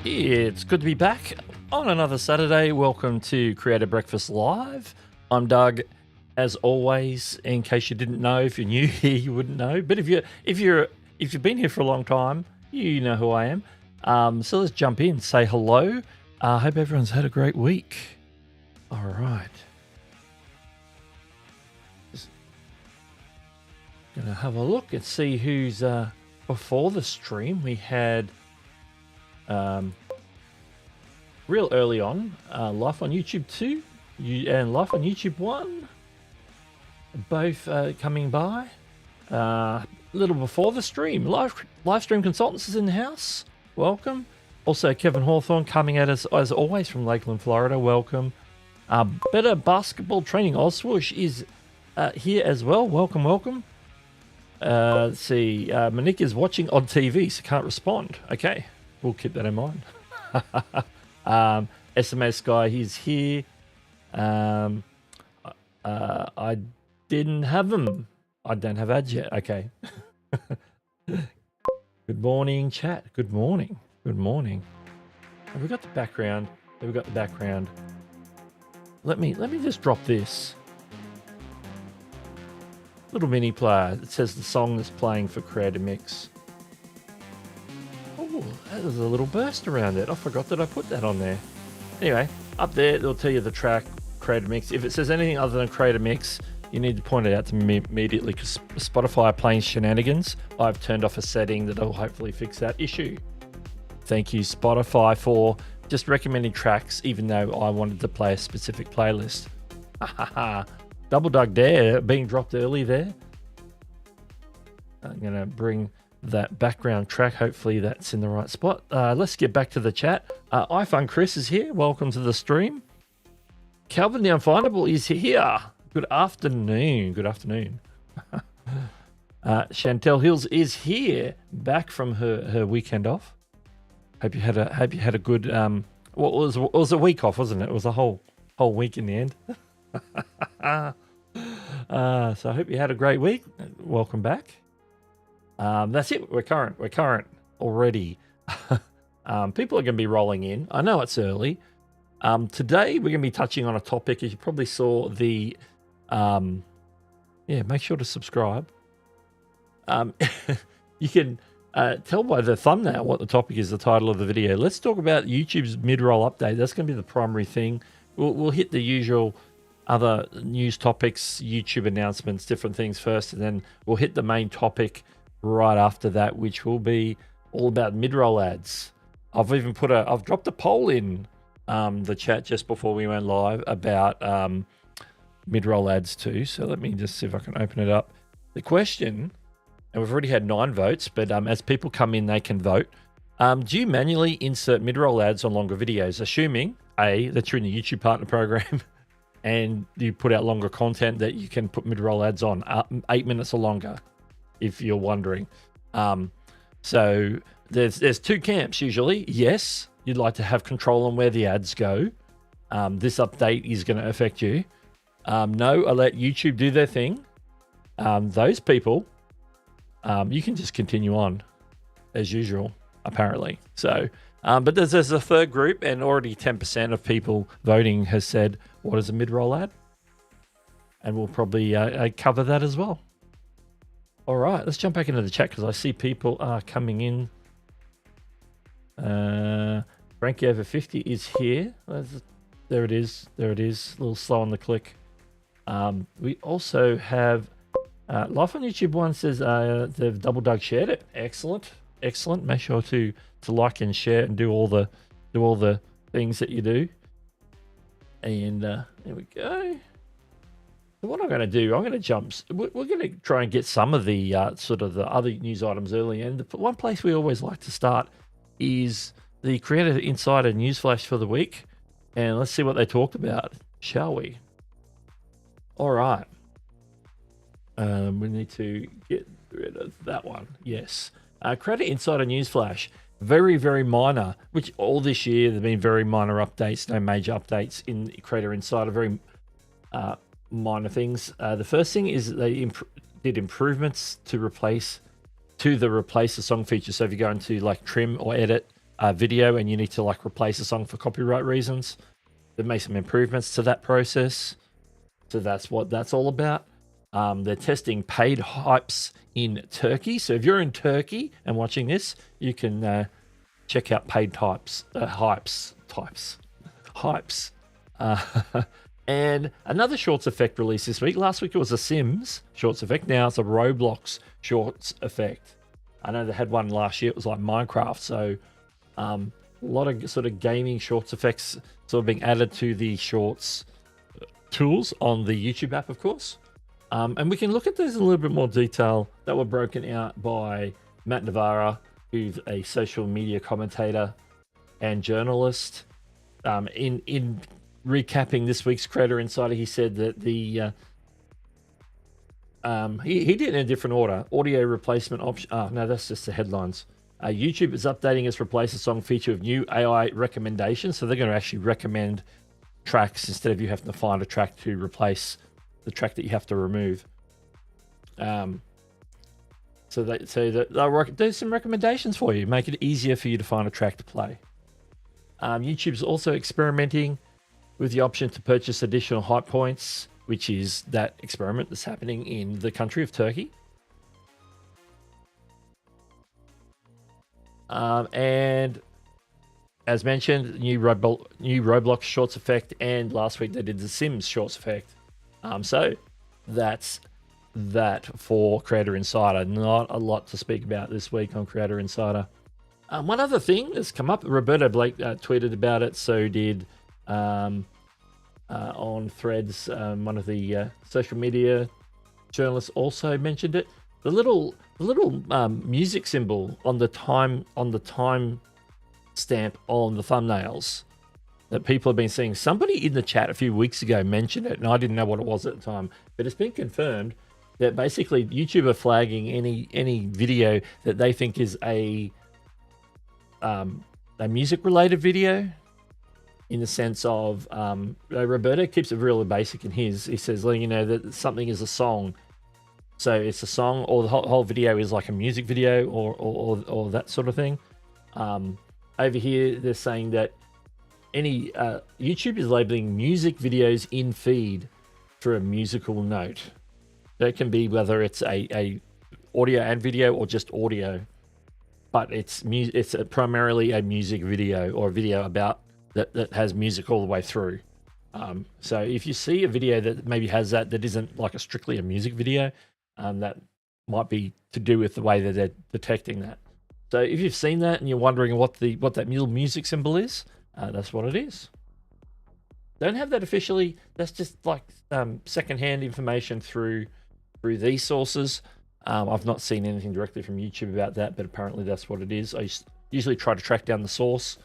It's good to be back on another Saturday. Welcome to Creator Breakfast Live. I'm Doug, as always. In case you didn't know, if you're new here, you wouldn't know. But if you've been here for a long time, you know who I am. So let's jump in. Say hello. I hope everyone's had a great week. All right. Just gonna have a look and see who's before the stream. We had. Real early on, live on YouTube 2 and live on YouTube 1, both coming by. A little before the stream, live stream consultants is in the house. Welcome. Also, Kevin Hawthorne coming at us as always from Lakeland, Florida. Welcome. Better Basketball Training Oswoosh is here as well. Welcome. Let's see. Monique is watching on TV, so can't respond. Okay. We'll keep that in mind. SMS guy, he's here. I didn't have them. I don't have ads yet. Okay. Good morning, chat. Good morning. Have we got the background? Let me just drop this. Little mini player. It says the song that's playing for Creator Mix. Oh, there's a little burst around it. I forgot that I put that on there. Anyway, up there, they'll tell you the track, Creator Mix. If it says anything other than Creator Mix, you need to point it out to me immediately because Spotify are playing shenanigans. I've turned off a setting that will hopefully fix that issue. Thank you, Spotify, for just recommending tracks, even though I wanted to play a specific playlist. Double Doug Dare being dropped early there. I'm going to bring that background track. Hopefully that's in the right spot. Let's get back to the chat. iPhone Chris is here. Welcome to the stream. Calvin the Unfindable is here. Good afternoon. Chantel Hills is here, back from her weekend off. Hope you had a good it was a week off, wasn't it? It was a whole week in the end. So I hope you had a great week. Welcome back. That's it. We're current already. People are going to be rolling in. I know it's early. Today we're going to be touching on a topic. As you probably saw the, make sure to subscribe. You can tell by the thumbnail what the topic is, the title of the video. Let's talk about YouTube's mid-roll update. That's going to be the primary thing. We'll hit the usual other news topics, YouTube announcements, different things first, and then we'll hit the main topic right after that, which will be all about mid-roll ads. I've dropped a poll in the chat just before we went live about mid-roll ads too. So let me just see if I can open it up. The question, and we've already had 9 votes, but as people come in, they can vote. Do you manually insert mid-roll ads on longer videos, assuming A, that you're in the YouTube Partner Program and you put out longer content that you can put mid-roll ads on 8 minutes or longer, if you're wondering. So there's 2 camps usually. Yes, you'd like to have control on where the ads go. This update is going to affect you. No, I let YouTube do their thing. Those people, you can just continue on as usual, apparently. So, but there's a third group, and already 10% of people voting has said, what is a mid-roll ad? And we'll probably cover that as well. All right, let's jump back into the chat because I see people are coming in. Frankie over 50 is here. There it is. A little slow on the click. We also have Life on YouTube 1 says they've Double Doug shared it. Excellent. Make sure to like and share and do all the things that you do. And there we go. What I'm going to do, I'm going to jump. We're going to try and get some of the sort of the other news items early. And the one place we always like to start is the Creator Insider Newsflash for the week. And let's see what they talked about, shall we? All right. We need to get rid of that one. Yes. Creator Insider Newsflash. Very, very minor, which all this year there have been very minor updates, no major updates in Creator Insider. Very minor things. The first thing is that they did improvements to replace the song feature. So if you go into like trim or edit video and you need to like replace a song for copyright reasons, they've made some improvements to that process. So that's what that's all about. They're testing paid hypes in Turkey. So if you're in Turkey and watching this, you can check out paid hypes. And another Shorts effect release this week. Last week it was a Sims Shorts effect. Now it's a Roblox Shorts effect. I know they had one last year. It was like Minecraft. So a lot of sort of gaming Shorts effects sort of being added to the Shorts tools on the YouTube app, of course. And we can look at those in a little bit more detail that were broken out by Matt Navarra, who's a social media commentator and journalist. In recapping this week's Creator Insider, he said that the he did it in a different order. Audio replacement option. Oh, no, that's just the headlines. YouTube is updating its replace a song feature with new AI recommendations. So they're going to actually recommend tracks instead of you having to find a track to replace the track that you have to remove. So they'll do some recommendations for you, make it easier for you to find a track to play. YouTube's also experimenting with the option to purchase additional hype points, which is that experiment that's happening in the country of Turkey. And as mentioned, new Roblox Shorts effect, and last week they did the Sims Shorts effect. So that's that for Creator Insider. Not a lot to speak about this week on Creator Insider. One other thing that's come up, Roberto Blake tweeted about it, so did on Threads, one of the social media journalists also mentioned it. The little music symbol on the time stamp on the thumbnails that people have been seeing. Somebody in the chat a few weeks ago mentioned it, and I didn't know what it was at the time, but it's been confirmed that basically YouTube are flagging any video that they think is a music related video, in the sense of Roberto keeps it really basic in his. He says, letting you know that something is a song. So it's a song, or the whole video is like a music video, or that sort of thing. Over here, they're saying that any YouTube is labeling music videos in feed for a musical note. That can be whether it's a audio and video or just audio, but it's primarily a music video, or a video about that has music all the way through. So if you see a video that maybe has that isn't like strictly a music video, that might be to do with the way that they're detecting that. So if you've seen that and you're wondering what that little music symbol is, that's what it is. Don't have that officially. That's just like secondhand information through these sources. I've not seen anything directly from YouTube about that, but apparently that's what it is. I usually try to track down the source.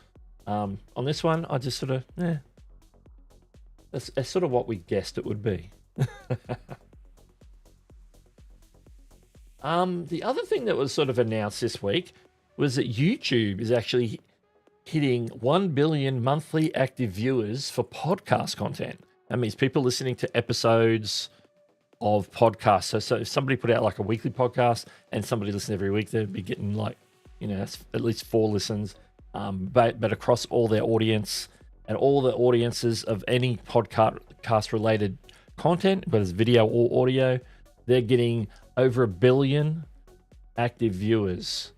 On this one, I just sort of, that's sort of what we guessed it would be. The other thing that was sort of announced this week was that YouTube is actually hitting 1 billion monthly active viewers for podcast content. That means people listening to episodes of podcasts. So if somebody put out like a weekly podcast and somebody listened every week, they'd be getting like, that's at least 4 listens. But across all their audience and all the audiences of any podcast related content, whether it's video or audio, they're getting over 1 billion active viewers.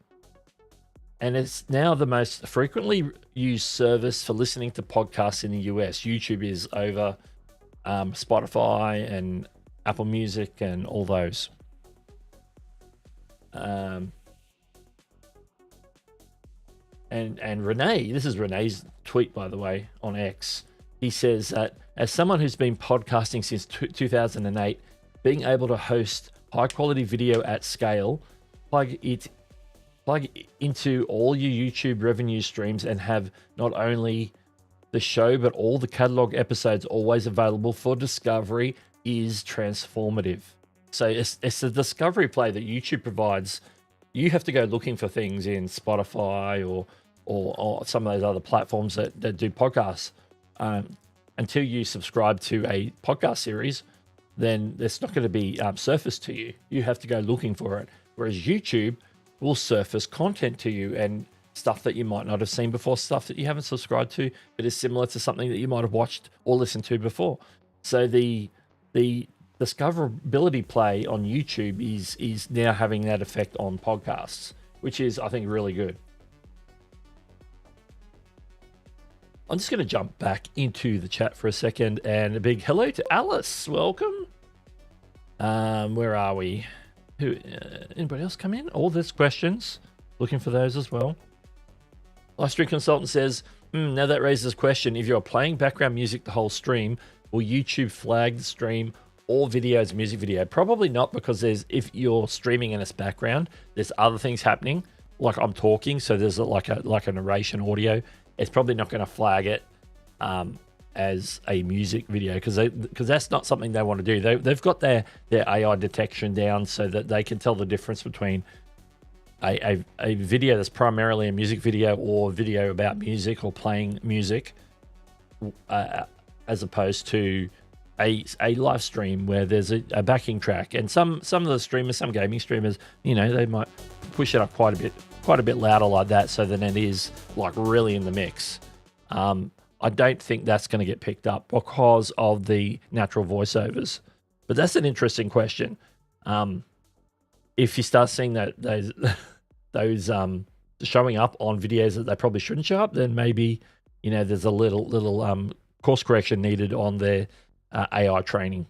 And it's now the most frequently used service for listening to podcasts in the US. YouTube is over Spotify and Apple Music and all those. And Renee, this is Renee's tweet, by the way, on X. He says that as someone who's been podcasting since 2008, being able to host high quality video at scale, plug into all your YouTube revenue streams, and have not only the show but all the catalog episodes always available for discovery is transformative. So it's the discovery play that YouTube provides. You have to go looking for things in Spotify or some of those other platforms that do podcasts. Until you subscribe to a podcast series, then it's not going to be surfaced to you. You have to go looking for it. Whereas YouTube will surface content to you, and stuff that you might not have seen before, stuff that you haven't subscribed to, but is similar to something that you might have watched or listened to before. So the discoverability play on YouTube is now having that effect on podcasts, which is, I think, really good. I'm just going to jump back into the chat for a second, and a big hello to Alice. Welcome. Where are we? Anybody else come in? All these questions. Looking for those as well. Livestream consultant says, now that raises a question. If you're playing background music the whole stream, will YouTube flag the stream or video as a music video? Probably not, because if you're streaming in its background, there's other things happening. Like I'm talking, so there's like a narration audio. It's probably not going to flag it as a music video, because that's not something they want to do. They've got their AI detection down so that they can tell the difference between a video that's primarily a music video or video about music or playing music, as opposed to a live stream where there's a backing track. And some of the streamers, some gaming streamers, they might push it up quite a bit louder like that, so then it is like really in the mix. I don't think that's going to get picked up because of the natural voiceovers. But that's an interesting question. If you start seeing those showing up on videos that they probably shouldn't show up, then maybe there's a little course correction needed on their AI training.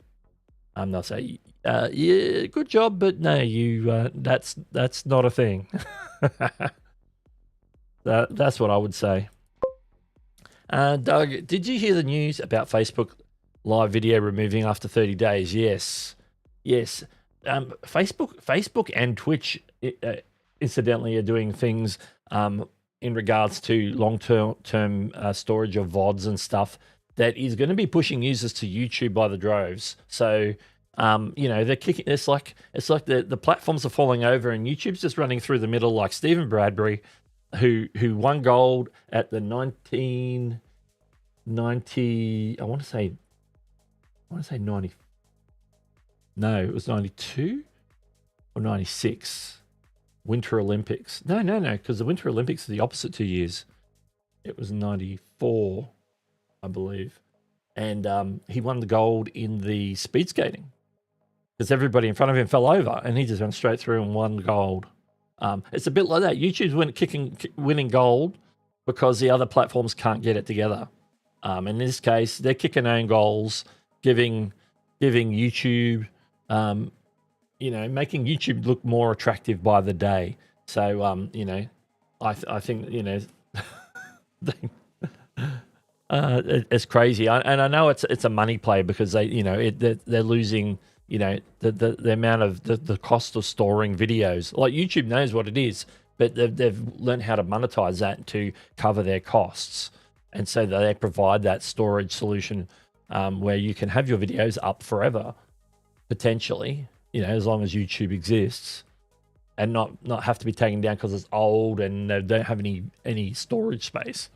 They'll say, yeah, good job, but no, that's not a thing. That's what I would say. Doug, did you hear the news about Facebook live video removing after 30 days? Yes. Facebook and Twitch, incidentally, are doing things in regards to long-term storage of VODs and stuff that is going to be pushing users to YouTube by the droves. So, they're kicking. It's like the platforms are falling over, and YouTube's just running through the middle, like Stephen Bradbury, who won gold at the 1990. I want to say 90. No, it was 92 or 96. Winter Olympics. No, because the Winter Olympics are the opposite 2 years. It was 94, I believe. And he won the gold in the speed skating because everybody in front of him fell over, and he just went straight through and won gold. It's a bit like that. YouTube's winning gold because the other platforms can't get it together. In this case, they're kicking own goals, giving YouTube, making YouTube look more attractive by the day. So, I think, it's crazy. And I know it's a money play because they're losing, the amount of the cost of storing videos. Like YouTube knows what it is, but they've learned how to monetize that to cover their costs. And so they provide that storage solution where you can have your videos up forever, potentially, as long as YouTube exists, and not have to be taken down because it's old and they don't have any storage space.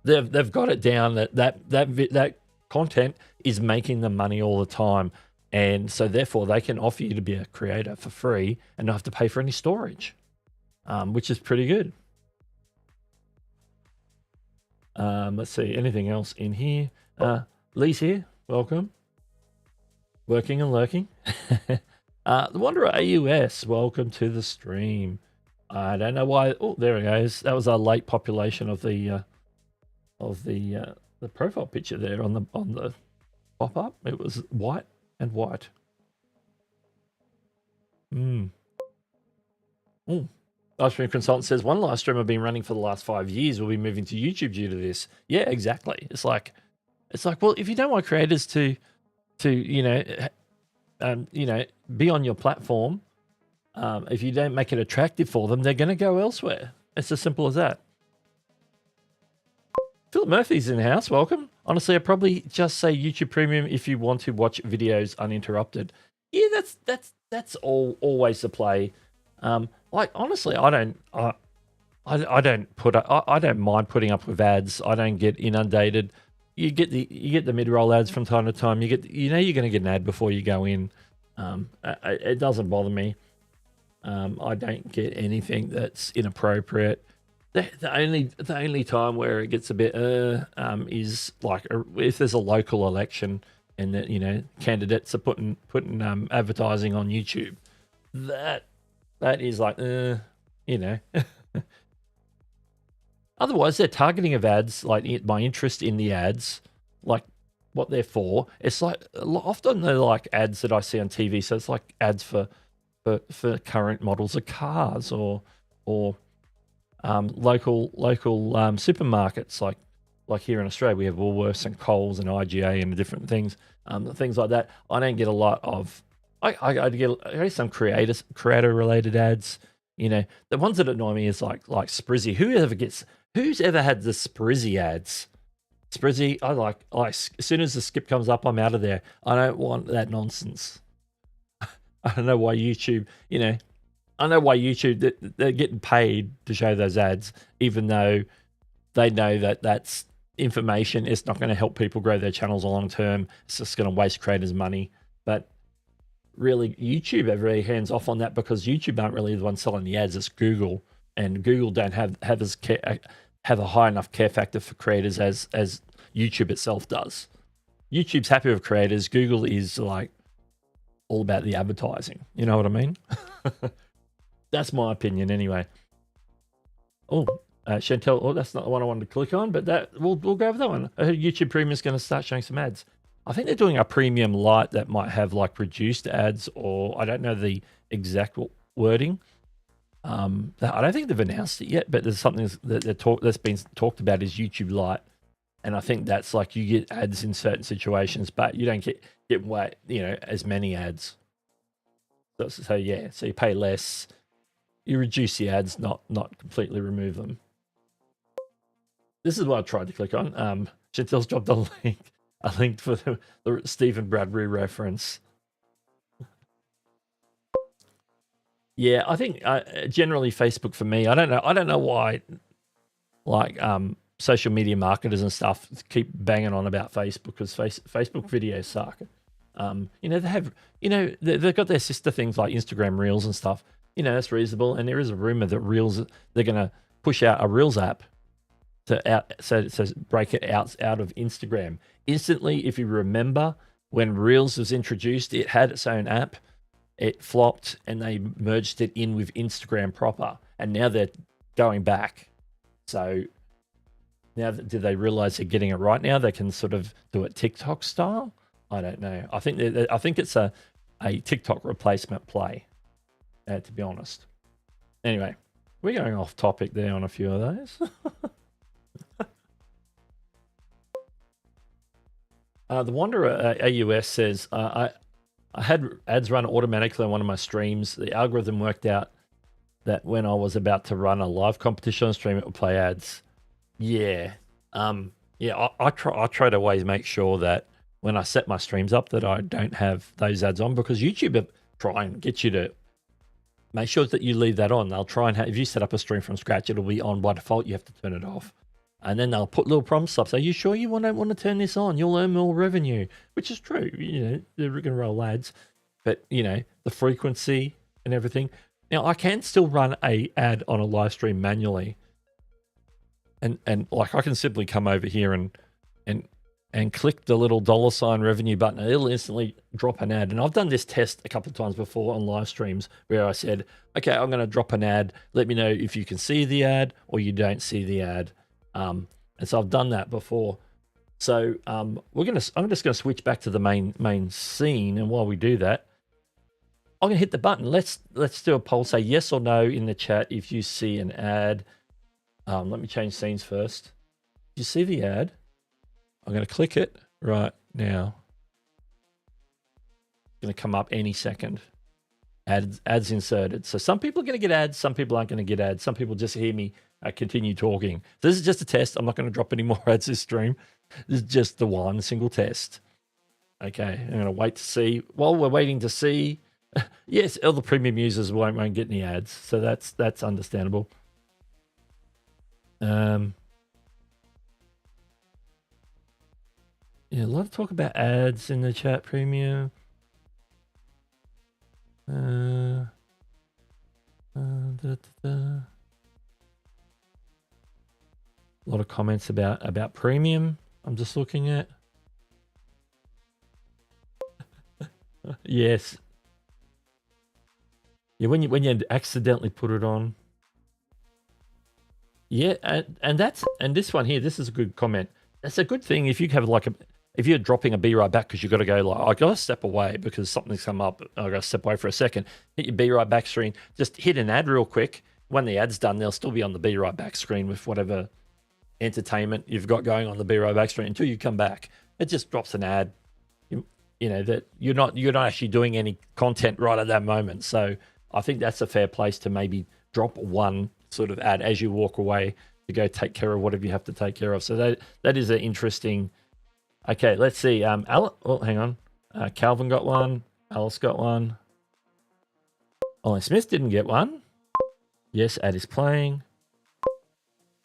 They've got it down that content is making them money all the time. And so therefore they can offer you to be a creator for free and not have to pay for any storage, which is pretty good. Let's see, anything else in here? Lee's here, welcome. Working and lurking. The Wanderer AUS, welcome to the stream. I don't know why. Oh, there it goes. That was a late population of the profile picture there on the pop-up. It was white and white. Live stream consultant says one live stream I've been running for the last 5 years will be moving to YouTube due to this. Yeah, exactly. It's like, well, if you don't want creators to be on your platform, if you don't make it attractive for them, they're going to go elsewhere. It's as simple as that. Philip Murphy's in the house. Welcome. Honestly, I'd probably just say YouTube Premium if you want to watch videos uninterrupted. Yeah, that's always the play. Like honestly, I don't mind putting up with ads. I don't get inundated. You get the mid-roll ads from time to time. You're going to get an ad before you go in. It doesn't bother me. I don't get anything that's inappropriate. The only time where it gets a bit is like if there's a local election and that, you know, candidates are putting advertising on YouTube. That is like you know. Otherwise, their targeting of ads, like my interest in the ads, like what they're for, it's like often they're like ads that I see on TV. So it's like ads for current models of cars or local supermarkets like here in Australia we have Woolworths and Coles and IGA and different things like that. I don't get a lot of I get some creator related ads. You know, the ones that annoy me is like Sprizzy. Who's ever had the Sprizzy ads? Sprizzy, I like as soon as the skip comes up, I'm out of there. I don't want that nonsense. I don't know why YouTube, you know, I know why YouTube, they're getting paid to show those ads, even though they know that that's information. It's not going to help people grow their channels long term. It's just going to waste creators' money. But really, YouTube are very hands off on that because YouTube aren't really the ones selling the ads. It's Google, and Google don't have a high enough care factor for creators as YouTube itself does. YouTube's happy with creators. Google is like all about the advertising. You know what I mean? That's my opinion anyway. Oh, Chantel, oh, that's not the one I wanted to click on, but that we'll go over that one. I heard YouTube Premium is going to start showing some ads. I think they're doing a Premium Lite that might have like reduced ads, or I don't know the exact wording. I don't think they've announced it yet, but there's something that's been talked about is YouTube Lite, and I think that's like you get ads in certain situations, but you don't get as many ads. So yeah, so you pay less. You reduce the ads, not completely remove them. This is what I tried to click on. Chantel's dropped a link for the Stephen Bradbury reference. Yeah, I think generally Facebook for me, I don't know why, like social media marketers and stuff keep banging on about Facebook because Facebook videos suck. You know, they've got their sister things like Instagram Reels and stuff. You know, that's reasonable. And there is a rumor that Reels, they're going to push out a Reels app to break it out of Instagram. Instantly, if you remember, when Reels was introduced, it had its own app. It flopped and they merged it in with Instagram proper. And now they're going back. So now, did they realize they're getting it right now? They can sort of do it TikTok style? I don't know. I think it's a TikTok replacement play. To be honest. Anyway, we're going off topic there on a few of those. The Wanderer AUS says, I had ads run automatically on one of my streams. The algorithm worked out that when I was about to run a live competition on stream, it would play ads. Yeah. I try to always make sure that when I set my streams up that I don't have those ads on, because YouTube will try and get you to make sure that you leave that on. They'll try and if you set up a stream from scratch, it'll be on by default. You have to turn it off. And then they'll put little prompts up. Say, you sure you don't want to turn this on? You'll earn more revenue, which is true. You know, they're going to roll ads. But, you know, the frequency and everything. Now, I can still run a ad on a live stream manually. And like I can simply come over here and click the little $ revenue button, and it'll instantly drop an ad. And I've done this test a couple of times before on live streams where I said, okay, I'm going to drop an ad. Let me know if you can see the ad or you don't see the ad. And so I've done that before. So I'm just going to switch back to the main scene. And while we do that, I'm going to hit the button. Let's do a poll. Say yes or no in the chat if you see an ad. Let me change scenes first. Do you see the ad? I'm going to click it right now. It's going to come up any second. Ads inserted. So some people are going to get ads. Some people aren't going to get ads. Some people just hear me continue talking. So this is just a test. I'm not going to drop any more ads this stream. This is just the one single test. Okay, I'm going to wait to see. While we're waiting to see, yes, all the premium users won't get any ads. So that's understandable. Yeah, a lot of talk about ads in the chat premium. lot of comments about premium. I'm just looking at. Yes. Yeah, when you accidentally put it on. Yeah, and this one here, this is a good comment. That's a good thing if you have like if you're dropping a be right back because you've got to go like, I got to step away because something's come up. I got to step away for a second. Hit your be right back screen. Just hit an ad real quick. When the ad's done, they'll still be on the be right back screen with whatever entertainment you've got going on the be right back screen until you come back. It just drops an ad. You know that you're not actually doing any content right at that moment. So I think that's a fair place to maybe drop one sort of ad as you walk away to go take care of whatever you have to take care of. So that is an interesting. Okay, let's see. Oh, hang on. Calvin got one. Alice got one. Ollie Smith didn't get one. Yes, ad is playing.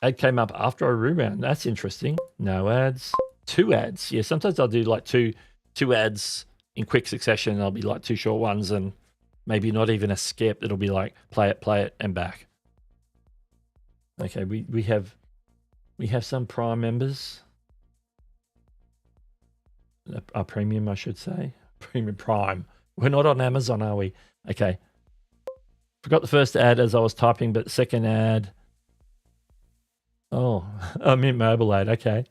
Ad came up after a rebound. That's interesting. No ads. 2 ads. Yeah, sometimes I'll do like two ads in quick succession. I'll be like 2 short ones and maybe not even a skip. It'll be like play it, and back. Okay, we have some Prime members. Our premium, I should say. Premium Prime. We're not on Amazon, are we? Okay. Forgot the first ad as I was typing, but second ad. Oh, I meant mobile ad. Okay.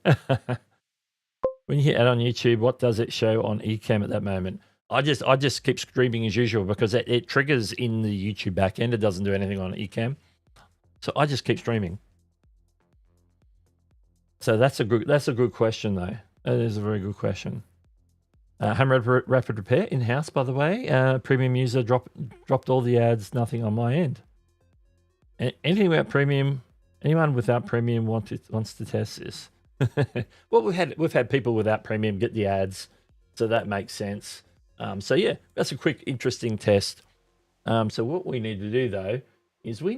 When you hit ad on YouTube, what does it show on Ecamm at that moment? I just keep streaming as usual because it triggers in the YouTube backend. It doesn't do anything on Ecamm. So I just keep streaming. So that's a good question though. That is a very good question. Home Rapid Repair in-house, by the way. Premium user dropped all the ads, nothing on my end. Anything about premium? Anyone without premium wants to test this? Well, we've had people without premium get the ads, so that makes sense. So yeah, that's a quick, interesting test. So what we need to do though is we've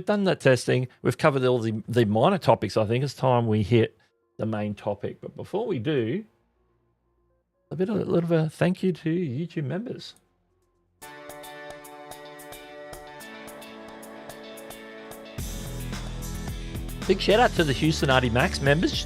done that testing. We've covered all the minor topics. I think it's time we hit the main topic. But before we do, a little of a thank you to YouTube members. Big shout out to the Hewson YT Max members,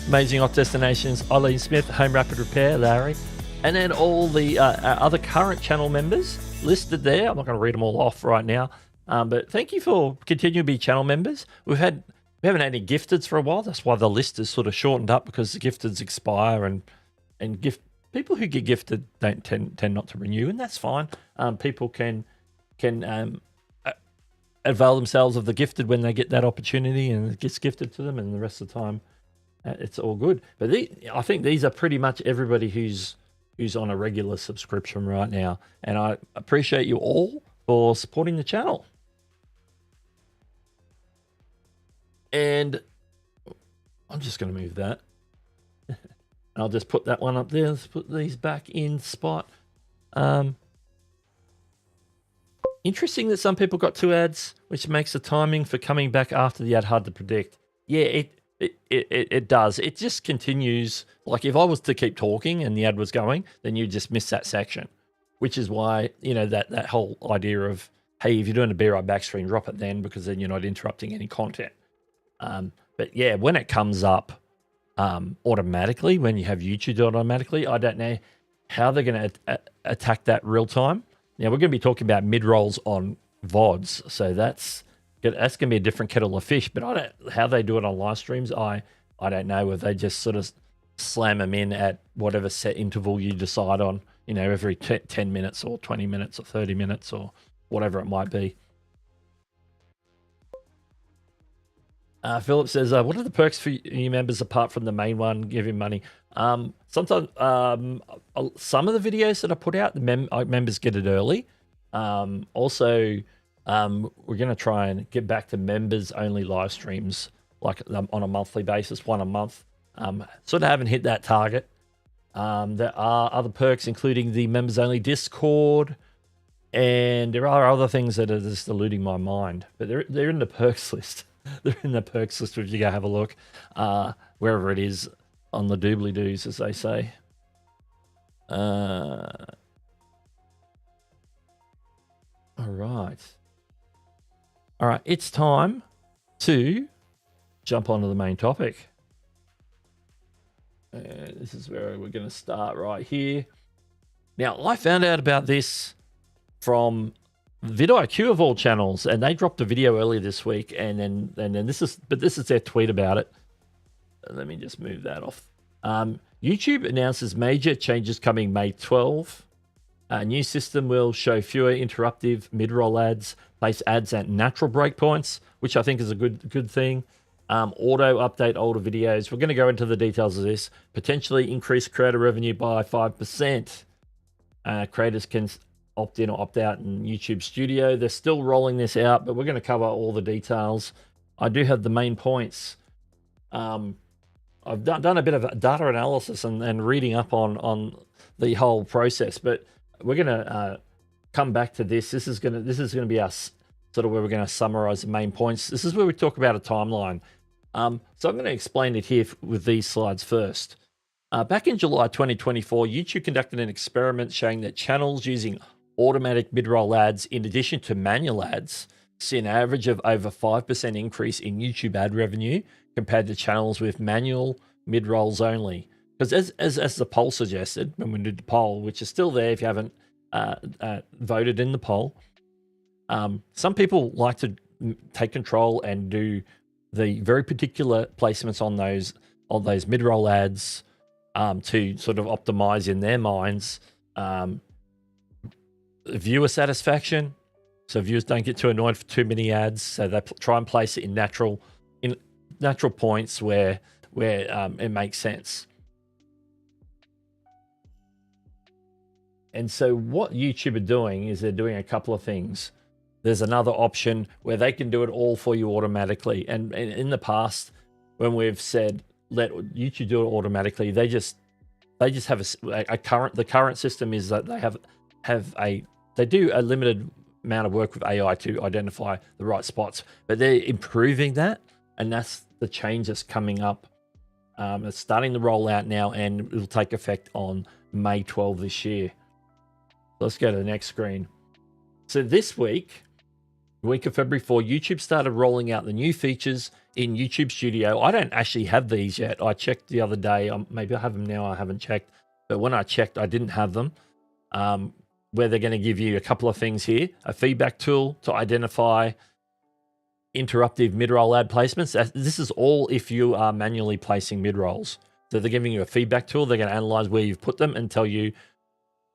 Amazing Off Destinations, Eileen Smith, Home Rapid Repair, Larry, and then all the other current channel members listed there. I'm not going to read them all off right now, but thank you for continuing to be channel members. We haven't had any gifteds for a while. That's why the list is sort of shortened up because the gifteds expire and people who get gifted don't tend not to renew, and that's fine. People can avail themselves of the gifted when they get that opportunity and it gets gifted to them, and the rest of the time it's all good. But I think these are pretty much everybody who's on a regular subscription right now, and I appreciate you all for supporting the channel. And I'm just going to move that. I'll just put that one up there. Let's put these back in spot. Interesting that some people got 2 ads, which makes the timing for coming back after the ad hard to predict. Yeah, it does. It just continues. Like if I was to keep talking and the ad was going, then you just miss that section, which is why, that whole idea of, hey, if you're doing a be right back screen, drop it then, because then you're not interrupting any content. But yeah, when it comes up automatically, when you have YouTube do it automatically, I don't know how they're going to attack that real time. Now, we're going to be talking about mid-rolls on VODs, so that's going to be a different kettle of fish, but how they do it on live streams, I don't know, if they just sort of slam them in at whatever set interval you decide on, every 10 minutes or 20 minutes or 30 minutes or whatever it might be. Philip says, what are the perks for you members apart from the main one, giving money? Sometimes some of the videos that I put out, the members get it early. Also, we're going to try and get back to members-only live streams, like on a monthly basis, one a month. Sort of haven't hit that target. There are other perks, including the members-only Discord, and there are other things that are just eluding my mind, but they're in the perks list. They're in the perks list if you go have a look, wherever it is on the doobly-doos, as they say. All right, it's time to jump onto the main topic. And this is where we're going to start right here. Now, I found out about this from vidIQ of all channels, and they dropped a video earlier this week, and then this is their tweet about it. Let me just move that off. YouTube announces major changes coming May 12. A new system will show fewer interruptive mid-roll ads, place ads at natural breakpoints, which I think is a good thing. Auto update older videos. We're going to go into the details of this. Potentially increase creator revenue by 5%. Creators can opt in or opt out in YouTube Studio. They're still rolling this out, but we're going to cover all the details. I do have the main points. I've done a bit of data analysis and reading up on the whole process, but we're going to come back to this. This is going to be us sort of where we're going to summarize the main points. This is where we talk about a timeline. So I'm going to explain it here with these slides first. Back in July 2024, YouTube conducted an experiment showing that channels using automatic mid-roll ads in addition to manual ads see an average of over 5% increase in YouTube ad revenue compared to channels with manual mid-rolls only. Because as the poll suggested, when we did the poll, which is still there if you haven't voted in the poll, some people like to take control and do the very particular placements on those mid-roll ads to sort of optimize in their minds viewer satisfaction, so viewers don't get too annoyed for too many ads. So they try and place it in natural points where it makes sense. And so what YouTube are doing is they're doing a couple of things. There's another option where they can do it all for you automatically. And in the past, when we've said let YouTube do it automatically, they just have the current system is that they do a limited amount of work with AI to identify the right spots, but they're improving that, and that's the change that's coming up. It's starting to roll out now, and it'll take effect on May 12 this year. Let's go to the next screen. So this week, the week of February 4, YouTube started rolling out the new features in YouTube Studio. I don't actually have these yet. I checked the other day. Maybe I have them now. I haven't checked. But when I checked, I didn't have them. Where they're going to give you a couple of things here. A feedback tool to identify interruptive mid-roll ad placements. This is all if you are manually placing mid-rolls. So they're giving you a feedback tool. They're going to analyze where you've put them and tell you,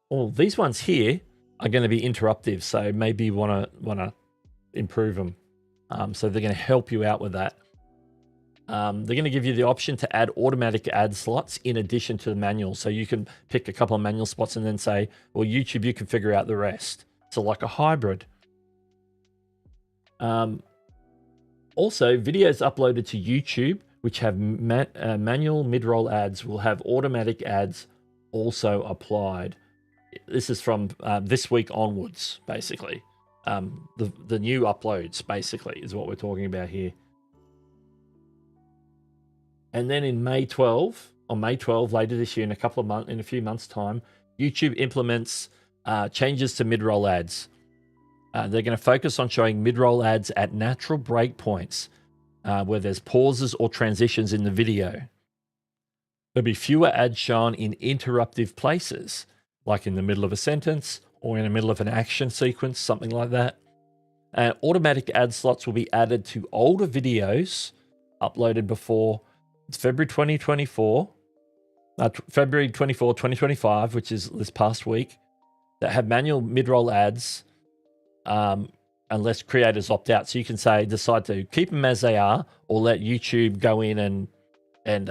oh, these ones here are going to be interruptive. So maybe you want to improve them. So they're going to help you out with that. They're going to give you the option to add automatic ad slots in addition to the manual. So you can pick a couple of manual spots and then say, well, YouTube, you can figure out the rest. So like a hybrid. Also, videos uploaded to YouTube, which have manual mid-roll ads, will have automatic ads also applied. This is from this week onwards, basically. The new uploads, basically, is what we're talking about here. And then on May 12 later this year, in a few months' time, YouTube implements changes to mid-roll ads. They're going to focus on showing mid-roll ads at natural breakpoints where there's pauses or transitions in the video. There'll be fewer ads shown in interruptive places, like in the middle of a sentence or in the middle of an action sequence, something like that. Automatic ad slots will be added to older videos uploaded before February 24, 2025, which is this past week, that have manual mid-roll ads unless creators opt out. So you can decide to keep them as they are or let YouTube go in and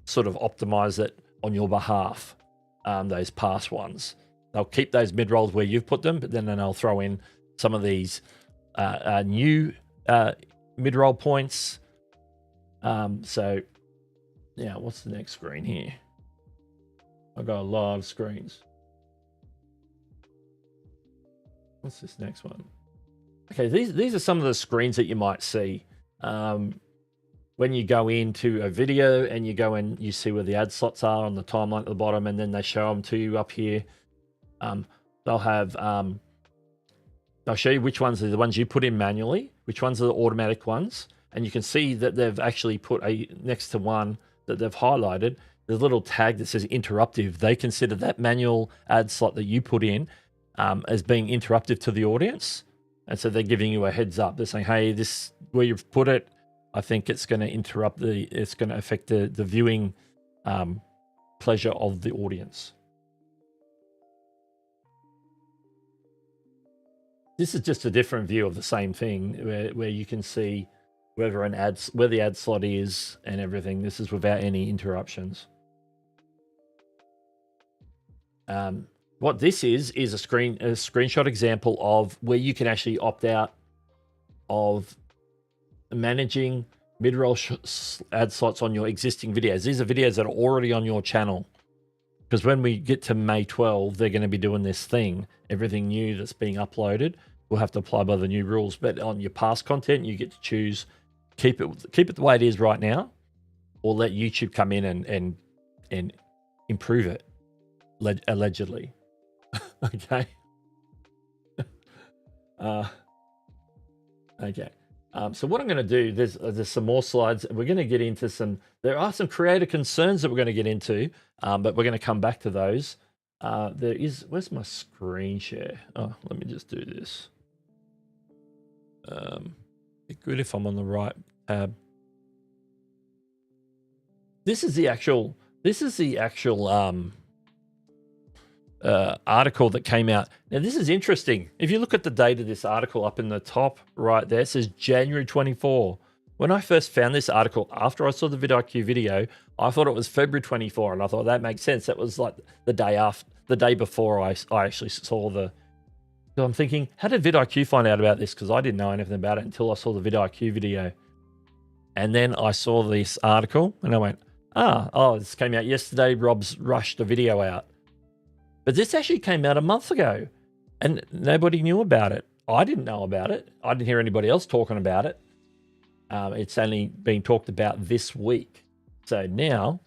sort of optimize it on your behalf, those past ones. They'll keep those mid-rolls where you've put them, but then they'll throw in some of these new mid-roll points. So, yeah, what's the next screen here? I've got a lot of screens. What's this next one? Okay, these are some of the screens that you might see when you go into a video and you go and you see where the ad slots are on the timeline at the bottom, and then they show them to you up here. They'll show you which ones are the ones you put in manually, which ones are the automatic ones, and you can see that they've actually put a next to one that they've highlighted, there's a little tag that says interruptive. They consider that manual ad slot that you put in as being interruptive to the audience. And so they're giving you a heads up. They're saying, hey, this where you've put it, I think it's going to interrupt it's going to affect the viewing pleasure of the audience. This is just a different view of the same thing where you can see where the ad slot is and everything. This is without any interruptions. What this is a screenshot example of where you can actually opt out of managing mid-roll ad slots on your existing videos. These are videos that are already on your channel. Because when we get to May 12, they're going to be doing this thing. Everything new that's being uploaded will have to apply by the new rules. But on your past content, you get to choose keep it the way it is right now, or let YouTube come in and improve it, allegedly. Okay. Okay. So what I'm going to do, there's some more slides. We're going to get into there are some creator concerns that we're going to get into, but we're going to come back to those. Where's my screen share? Oh, let me just do this. Be good if I'm on the right tab. This is the actual article that came out. Now, this is interesting. If you look at the date of this article up in the top right there, it says January 24. When I first found this article after I saw the vidIQ video, I thought it was February 24, and I thought that makes sense. That was like the day before I actually saw the. So I'm thinking, how did vidIQ find out about this? Because I didn't know anything about it until I saw the vidIQ video, and then I saw this article, and I went, this came out yesterday. Rob's rushed the video out. But this actually came out a month ago and nobody knew about it. I didn't know about it. I didn't hear anybody else talking about it. It's only being talked about this week. So now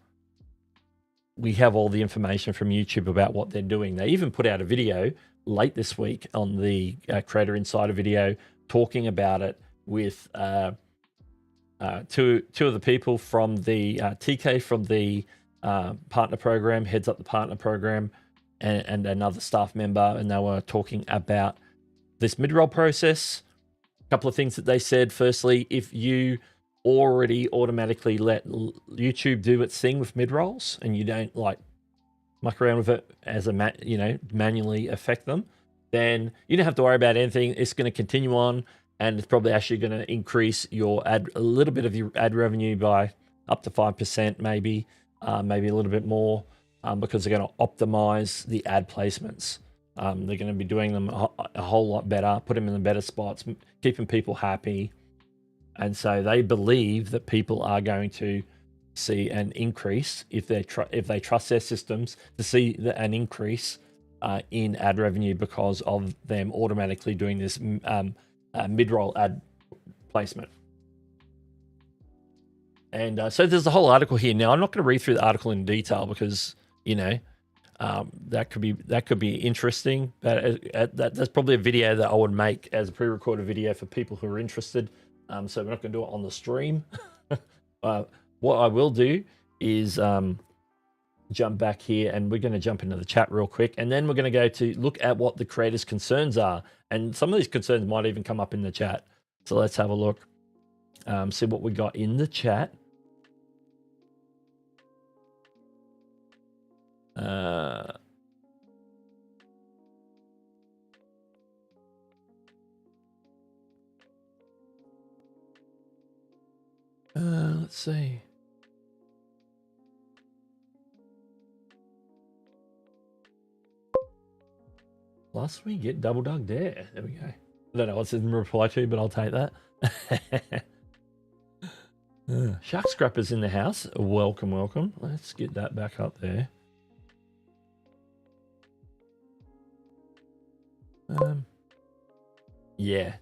we have all the information from YouTube about what they're doing. They even put out a video late this week on the Creator Insider video talking about it with two of the people from the TK from the partner program, heads up the partner program, and another staff member, and they were talking about this mid-roll process. A couple of things that they said. Firstly, if you already automatically let YouTube do its thing with mid-rolls and you don't like muck around with it as manually affect them, then you don't have to worry about anything. It's going to continue on, and it's probably actually going to increase your a little bit of your ad revenue by up to 5%, maybe a little bit more. Because they're going to optimize the ad placements. They're going to be doing them a whole lot better, put them in the better spots, keeping people happy. And so they believe that people are going to see an increase if they trust their systems to see an increase in ad revenue because of them automatically doing this mid-roll ad placement. And so there's a whole article here. Now, I'm not going to read through the article in detail because that could be interesting, but that's probably a video that I would make as a pre-recorded video for people who are interested. So we're not going to do it on the stream. What I will do is jump back here, and we're going to jump into the chat real quick, and then we're going to go to look at what the creators' concerns are, and some of these concerns might even come up in the chat. So let's have a look, see what we got in the chat. Let's see. Plus we get double Doug there. There we go. I don't know what's in reply to, but I'll take that. Shark Scrapper's in the house. Welcome, welcome. Let's get that back up there. Yeah,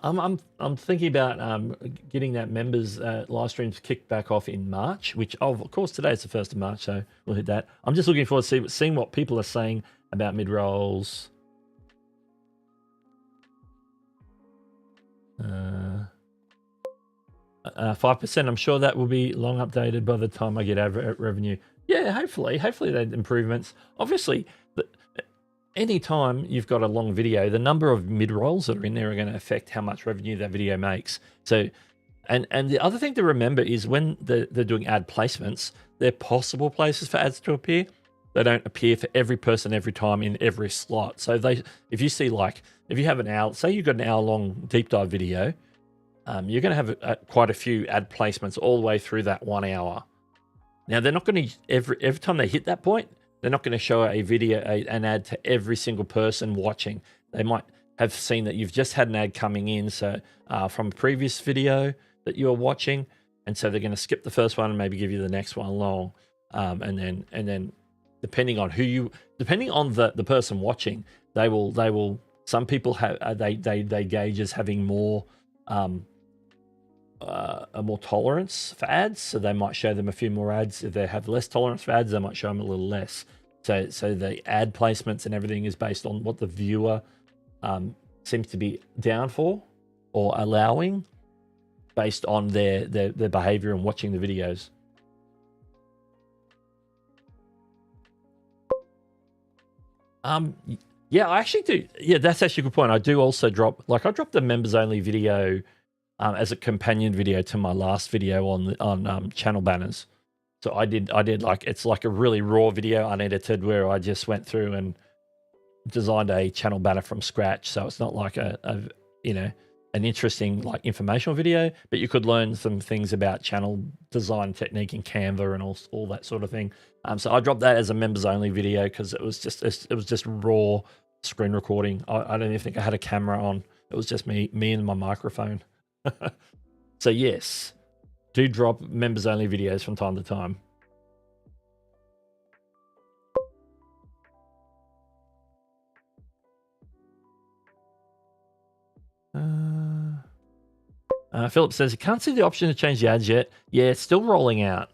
I'm thinking about getting that members live streams kicked back off in March, which of course today is the 1st of March, so we'll hit that. I'm just looking forward to seeing what people are saying about mid rolls. 5%. I'm sure that will be long updated by the time I get ad revenue. Yeah, hopefully that improvements. Obviously, anytime you've got a long video, the number of mid-rolls that are in there are going to affect how much revenue that video makes. So, and the other thing to remember is when they're doing ad placements, they're possible places for ads to appear. They don't appear for every person every time in every slot. So if you see, like, if you have an hour, say you've got an hour-long deep dive video, you're going to have quite a few ad placements all the way through that 1 hour. Now, they're not going to, every time they hit that point, they're not going to show a video, an ad to every single person watching. They might have seen that you've just had an ad coming in, so from a previous video that you were watching, and so they're going to skip the first one and maybe give you the next one along, and then depending on the person watching, they will. Some people have they gauge as having more more tolerance for ads, so they might show them a few more ads. If they have less tolerance for ads, they might show them a little less. So the ad placements and everything is based on what the viewer seems to be down for or allowing, based on their behavior and watching the videos. Yeah, I actually do. Yeah, that's actually a good point. I do also drop, like, I dropped the members only video as a companion video to my last video on channel banners. So I did like, it's like a really raw video, unedited, where I just went through and designed a channel banner from scratch. So it's not like a an interesting, like, informational video, but you could learn some things about channel design technique in Canva and all that sort of thing. So I dropped that as a members only video because it was just raw screen recording. I don't even think I had a camera on. It was just me and my microphone. So yes, do drop members only videos from time to time. Philip says, he can't see the option to change the ads yet. Yeah, it's still rolling out.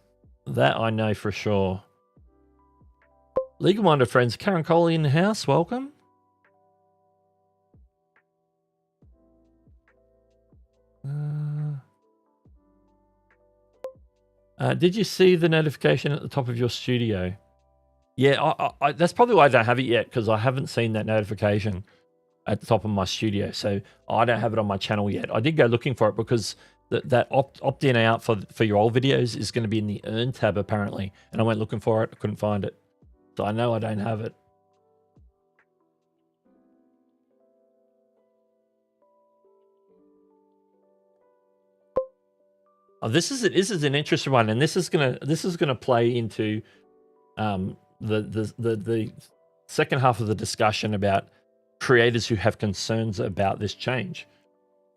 That I know for sure. Legal Minder friends, Karen Coley in the house, welcome. Did you see the notification at the top of your studio? Yeah, I that's probably why I don't have it yet, because I haven't seen that notification at the top of my studio. So I don't have it on my channel yet. I did go looking for it because that opt-in out for your old videos is going to be in the Earn tab apparently. And I went looking for it, I couldn't find it. So I know I don't have it. Oh, this is an interesting one, and this is gonna play into the second half of the discussion about creators who have concerns about this change.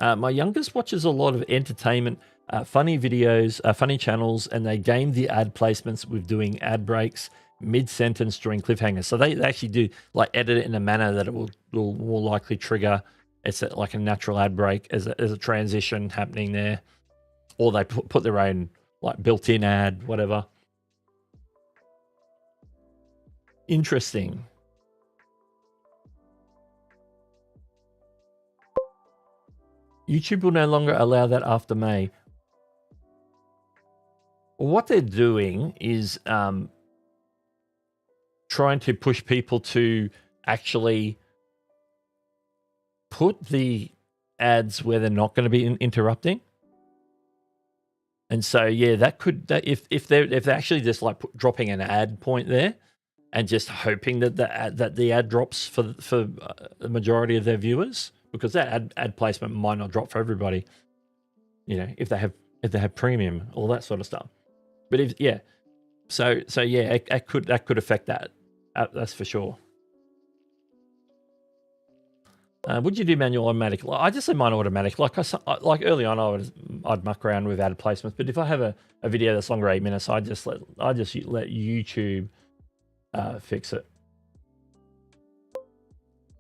My youngest watches a lot of entertainment, funny videos, funny channels, and they game the ad placements with doing ad breaks mid-sentence during cliffhangers. So they actually do, like, edit it in a manner that it will more likely trigger. It's like a natural ad break as a transition happening there. Or they put their own, like, built-in ad, whatever. Interesting. YouTube will no longer allow that after May. What they're doing is trying to push people to actually put the ads where they're not going to be interrupting. And so, yeah, if they're actually just, like, dropping an ad point there and just hoping that the ad drops for the majority of their viewers, because that ad placement might not drop for everybody, if they have premium, all that sort of stuff. But so yeah, that could affect that. That's for sure. Would you do manual or automatic? I just say mine automatic. Like early on, I'd muck around with ad placements. But if I have a video that's longer 8 minutes, I just let YouTube fix it.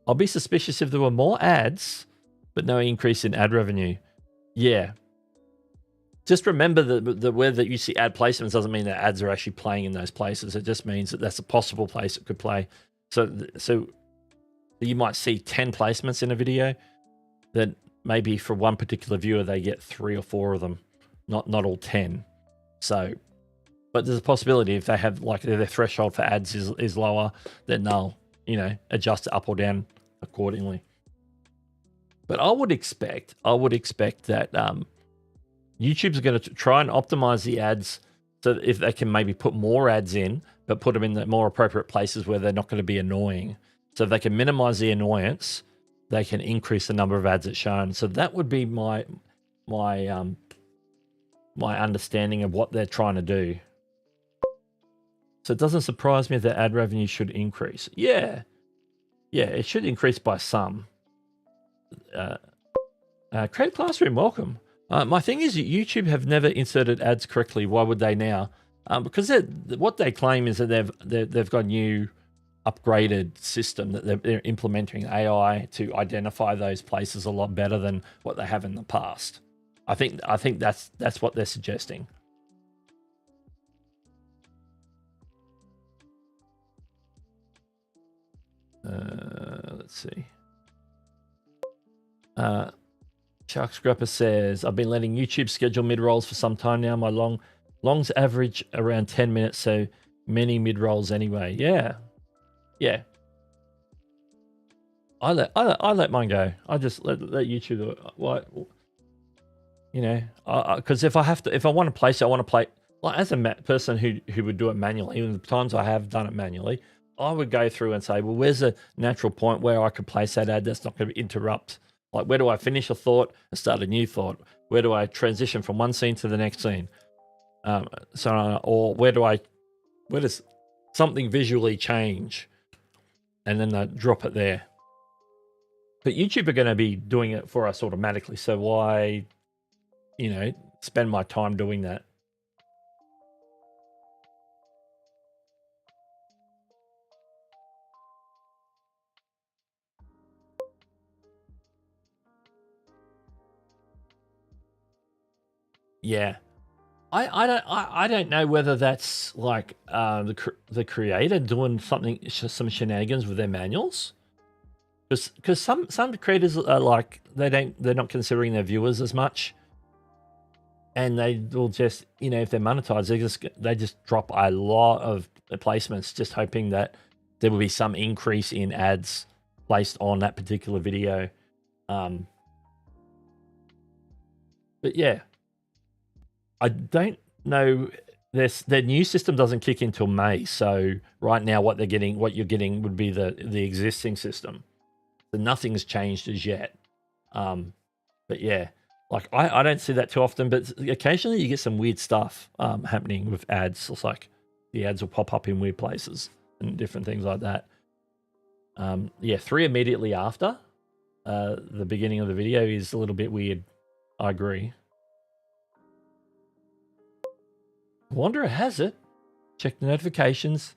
I'll be suspicious if there were more ads, but no increase in ad revenue. Yeah. Just remember that where that you see ad placements doesn't mean that ads are actually playing in those places. It just means that that's a possible place it could play. So you might see 10 placements in a video, that maybe for one particular viewer, they get 3 or 4 of them. not all 10. So, but there's a possibility if they have like their threshold for ads is lower, then they'll, you know, adjust it up or down accordingly. But I would expect that YouTube's going to try and optimize the ads so that if they can maybe put more ads in, but put them in the more appropriate places where they're not going to be annoying. So if they can minimize the annoyance, they can increase the number of ads that's shown. So that would be my understanding of what they're trying to do. So it doesn't surprise me that ad revenue should increase. Yeah, it should increase by some. Create Classroom, welcome. My thing is that YouTube have never inserted ads correctly. Why would they now? Because what they claim is that they've got a new upgraded system that they're implementing AI to identify those places a lot better than what they have in the past. I think that's what they're suggesting. Let's see. Shark Scrapper says, I've been letting YouTube schedule mid-rolls for some time now. My longs average around 10 minutes, so many mid-rolls anyway. Yeah. I let mine go. I just let YouTube do it. What, you know, because if I want to place it, I want to play like as a person who would do it manually. Even the times I have done it manually, I would go through and say, well, where's a natural point where I could place that ad that's not going to interrupt? Like, where do I finish a thought and start a new thought? Where do I transition from one scene to the next scene? Or where does something visually change? And then I drop it there. But YouTube are going to be doing it for us automatically. So why, you know, spend my time doing that? Yeah. I don't know whether that's like the creator doing some shenanigans with their manuals, because some creators are like they're not considering their viewers as much, and they will just, you know, if they're monetized, they just drop a lot of placements, just hoping that there will be some increase in ads placed on that particular video. But yeah. I don't know. Their new system doesn't kick in until May. So right now, what you're getting would be the existing system. So nothing's changed as yet. But yeah, like I don't see that too often. But occasionally you get some weird stuff happening with ads. It's like the ads will pop up in weird places and different things like that. Yeah, 3 immediately after the beginning of the video is a little bit weird. I agree. Wanderer has it. Check the notifications.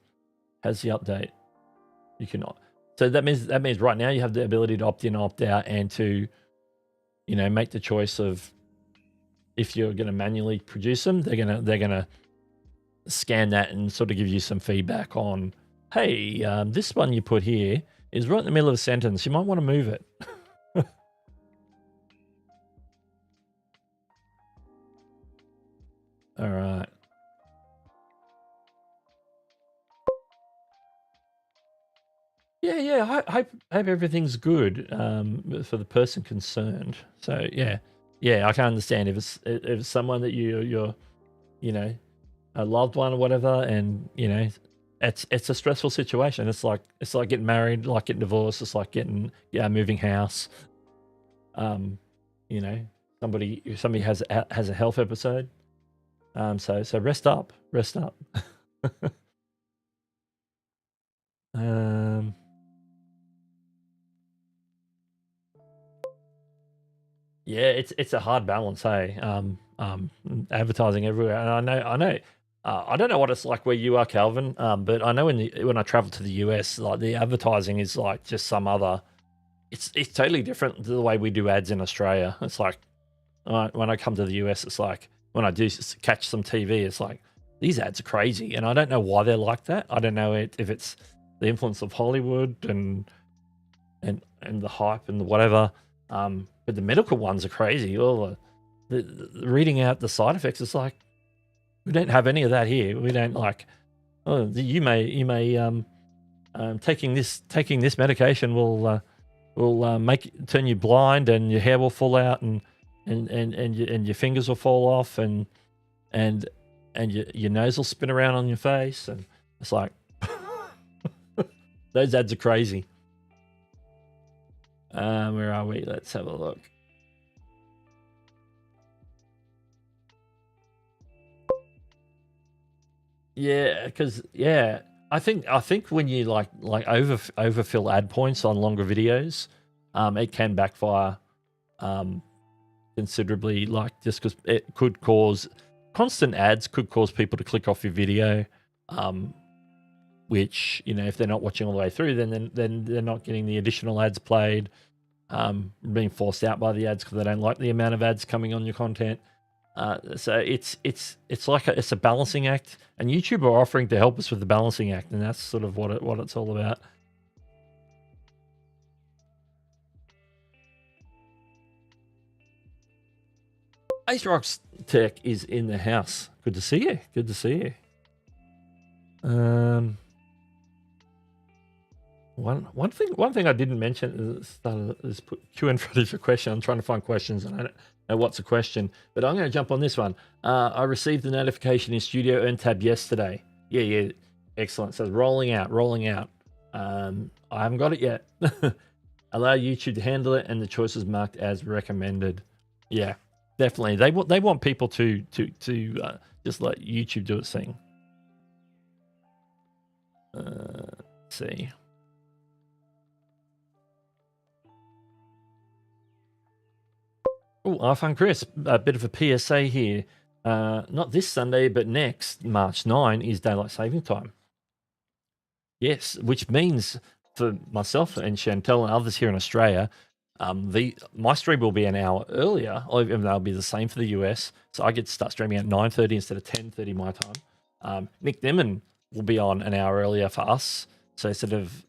Has the update. You cannot. So that means right now you have the ability to opt in, opt out, and to, you know, make the choice of if you're going to manually produce them. They're gonna scan that and sort of give you some feedback on, hey, this one you put here is right in the middle of a sentence. You might want to move it. All right. Yeah. I hope everything's good for the person concerned. So yeah, I can understand if it's someone that you're you know, a loved one or whatever, and you know, it's a stressful situation. It's like getting married, like getting divorced. It's like moving house. You know, somebody has a health episode. So rest up. Yeah, it's a hard balance, hey. Advertising everywhere, and I know. I don't know what it's like where you are, Calvin. But I know when I travel to the US, like the advertising is like just some other. It's totally different to the way we do ads in Australia. It's like when I come to the US, it's like when I do catch some TV, it's like these ads are crazy, and I don't know why they're like that. I don't know if it's the influence of Hollywood and the hype and the whatever. But the medical ones are crazy. All reading out the side effects. It's like, we don't have any of that here. We don't like, oh, you may taking this medication will turn you blind, and your hair will fall out, and your fingers will fall off, and your nose will spin around on your face, and it's like, those ads are crazy. Where are we? Let's have a look. Yeah, because I think when you like overfill ad points on longer videos, it can backfire considerably. Like, just because it could cause constant ads could cause people to click off your video, which, you know, if they're not watching all the way through, then they're not getting the additional ads played, being forced out by the ads because they don't like the amount of ads coming on your content. So it's like it's a balancing act, and YouTube are offering to help us with the balancing act, and that's sort of what it's all about. Ace Rocks Tech is in the house. Good to see you. Good to see you. One thing I didn't mention is put Q in front of your question. I'm trying to find questions, and I don't know what's a question, but I'm going to jump on this one. I received the notification in Studio Earn tab yesterday. Yeah, excellent. It says rolling out. I haven't got it yet. Allow YouTube to handle it, and the choice is marked as recommended. Yeah, definitely. They want people to just let YouTube do its thing. Let's see. Oh, iPhone Chris, a bit of a PSA here. Not this Sunday, but next, March 9, is Daylight Saving Time. Yes, which means for myself and Chantel and others here in Australia, my stream will be an hour earlier, even though it'll be the same for the US. So I get to start streaming at 9:30 instead of 10:30 my time. Nick Nimmin will be on an hour earlier for us. So instead of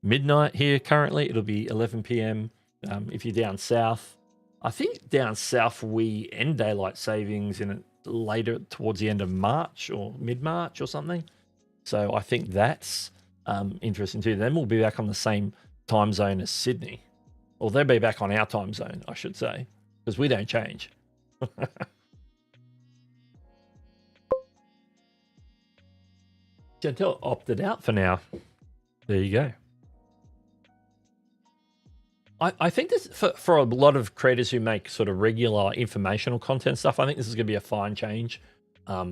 midnight here currently, it'll be 11 p.m. If you're down south. I think down south we end daylight savings in later towards the end of March or mid-March or something. So I think that's interesting too. Then we'll be back on the same time zone as Sydney. Or they'll be back on our time zone, I should say, because we don't change. Chantel opted out for now. There you go. I think this for a lot of creators who make sort of regular informational content stuff, I think this is going to be a fine change,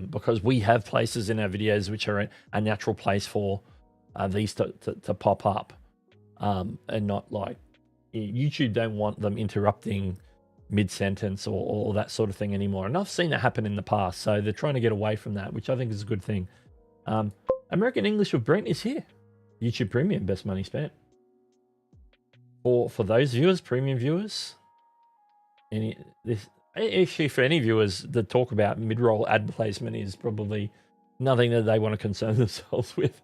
because we have places in our videos which are a natural place for these to pop up, and not like YouTube don't want them interrupting mid-sentence or that sort of thing anymore. And I've seen that happen in the past, so they're trying to get away from that, which I think is a good thing. American English with Brent is here. YouTube Premium, best money spent. For those viewers, premium viewers, actually for any viewers, the talk about mid-roll ad placement is probably nothing that they want to concern themselves with.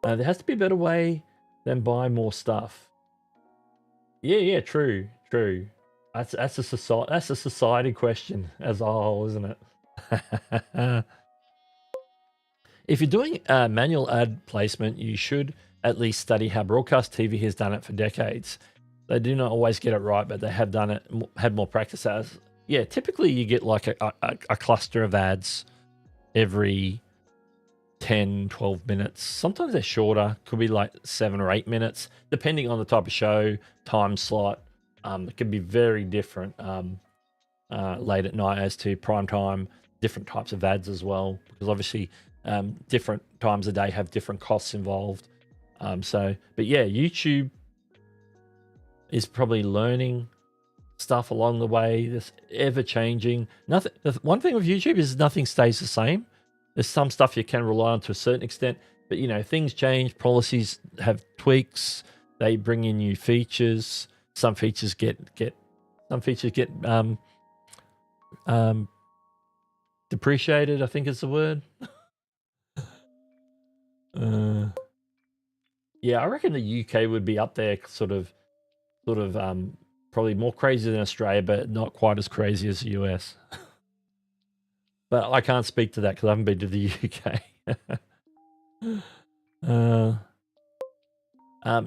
There has to be a better way than buy more stuff. Yeah, true. That's a society question as a whole, isn't it? If you're doing manual ad placement, you should at least study how broadcast TV has done it for decades. They do not always get it right, but they have done it, had more practice as. Yeah, typically you get like a cluster of ads every 10, 12 minutes. Sometimes they're shorter, could be like 7 or 8 minutes, depending on the type of show, time slot. It can be very different late at night as to prime time, different types of ads as well, because obviously different times of day have different costs involved. But yeah, YouTube is probably learning stuff along the way. This ever changing. Nothing. One thing with YouTube is nothing stays the same. There's some stuff you can rely on to a certain extent, but you know, things change. Policies have tweaks. They bring in new features. Some features get depreciated, I think is the word. Yeah, I reckon the UK would be up there, sort of Probably more crazy than Australia, but not quite as crazy as the US. But I can't speak to that because I haven't been to the UK.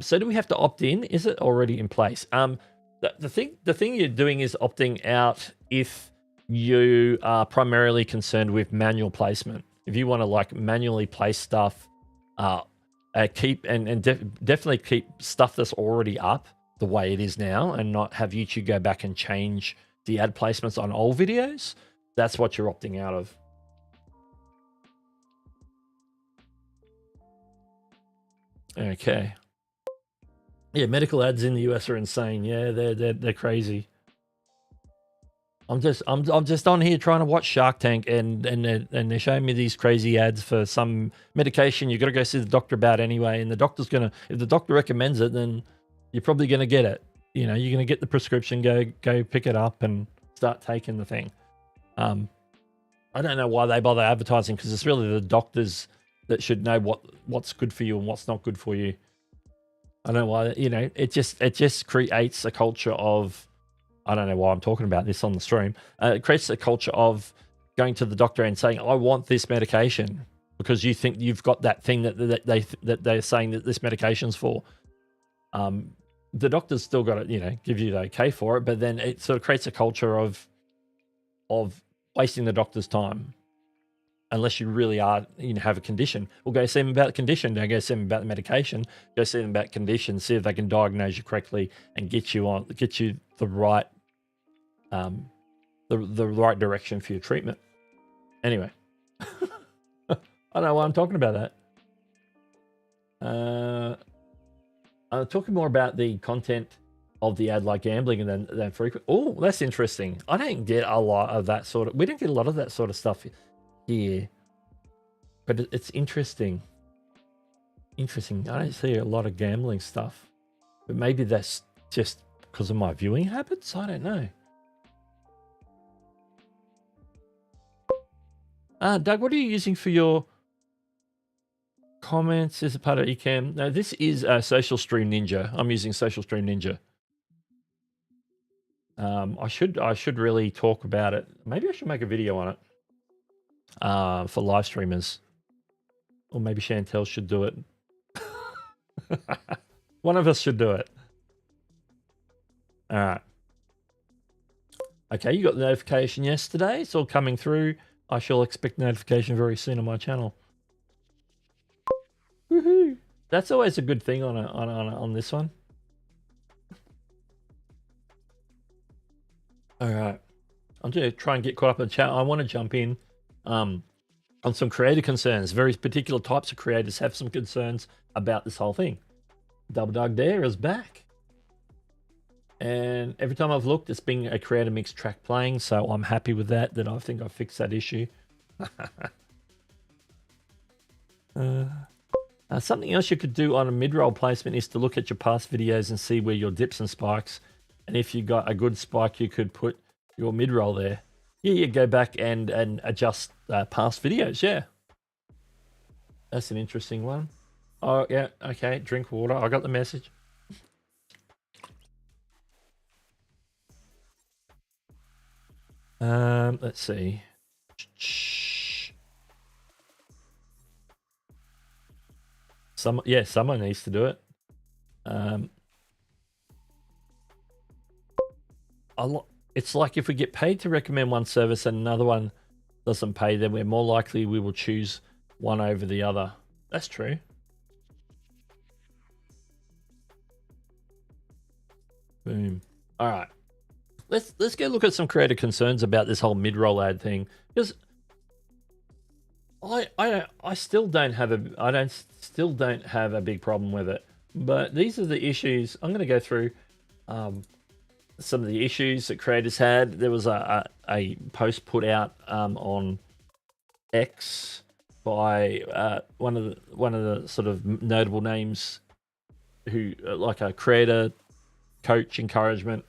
So do we have to opt in? Is it already in place? The thing you're doing is opting out if you are primarily concerned with manual placement. If you want to like manually place stuff, keep definitely keep stuff that's already up the way it is now, and not have YouTube go back and change the ad placements on old videos. That's what you're opting out of. Okay. Yeah, medical ads in the US are insane. Yeah, they're crazy. I'm just on here trying to watch Shark Tank, and they're showing me these crazy ads for some medication you got to go see the doctor about anyway, and the doctor's gonna, if the doctor recommends it, then you're probably gonna get it. You know, you're gonna get the prescription, go pick it up and start taking the thing. I don't know why they bother advertising, because it's really the doctors that should know what's good for you and what's not good for you. I don't know why, you know, it just creates a culture of, I don't know why I'm talking about this on the stream. It creates a culture of going to the doctor and saying, I want this medication, because you think you've got that thing that they're saying that this medication's for. The doctor's still got to, you know, give you the okay for it, but then it sort of creates a culture of wasting the doctor's time. Unless you really are, you know, have a condition. We'll go see them about the condition. Don't go see them about the medication. Go see them about condition. See if they can diagnose you correctly and get you the right, the right direction for your treatment. Anyway, I don't know why I'm talking about that. I'm talking more about the content of the ad, like gambling, and then frequent. Oh, that's interesting. I don't get a lot of that sort of. We don't get a lot of that sort of stuff here, but it's interesting. I don't see a lot of gambling stuff, but maybe that's just because of my viewing habits. I don't know. Doug, what are you using for your comments? Is it part of Ecamm? No, this is Social Stream Ninja. I'm using Social Stream Ninja. I should really talk about it. Maybe I should make a video on it. For live streamers, or maybe Chantel should do it. One of us should do it. All right. Okay, you got the notification yesterday. It's all coming through. I shall expect notification very soon on my channel. Woohoo! That's always a good thing on this one. All right. I'm going to try and get caught up in the chat. I want to jump in on some creator concerns. Very particular types of creators have some concerns about this whole thing. Double Doug there is back. And every time I've looked, it's been a creator mixed track playing, so I'm happy with that, I think I fixed that issue. Something else you could do on a mid-roll placement is to look at your past videos and see where your dips and spikes. And if you got a good spike, you could put your mid-roll there. Yeah, you go back and adjust past videos, yeah. That's an interesting one. Oh, yeah, okay, drink water. I got the message. Let's see. Someone needs to do it. It's like if we get paid to recommend one service and another one doesn't pay, then we're more likely we will choose one over the other. That's true. Boom. All right. Let's go look at some creator concerns about this whole mid-roll ad thing, because I still don't have a big problem with it. But these are the issues. I'm going to go through some of the issues that creators had. There was a post put out on X by one of the sort of notable names, who like a creator coach encouragement,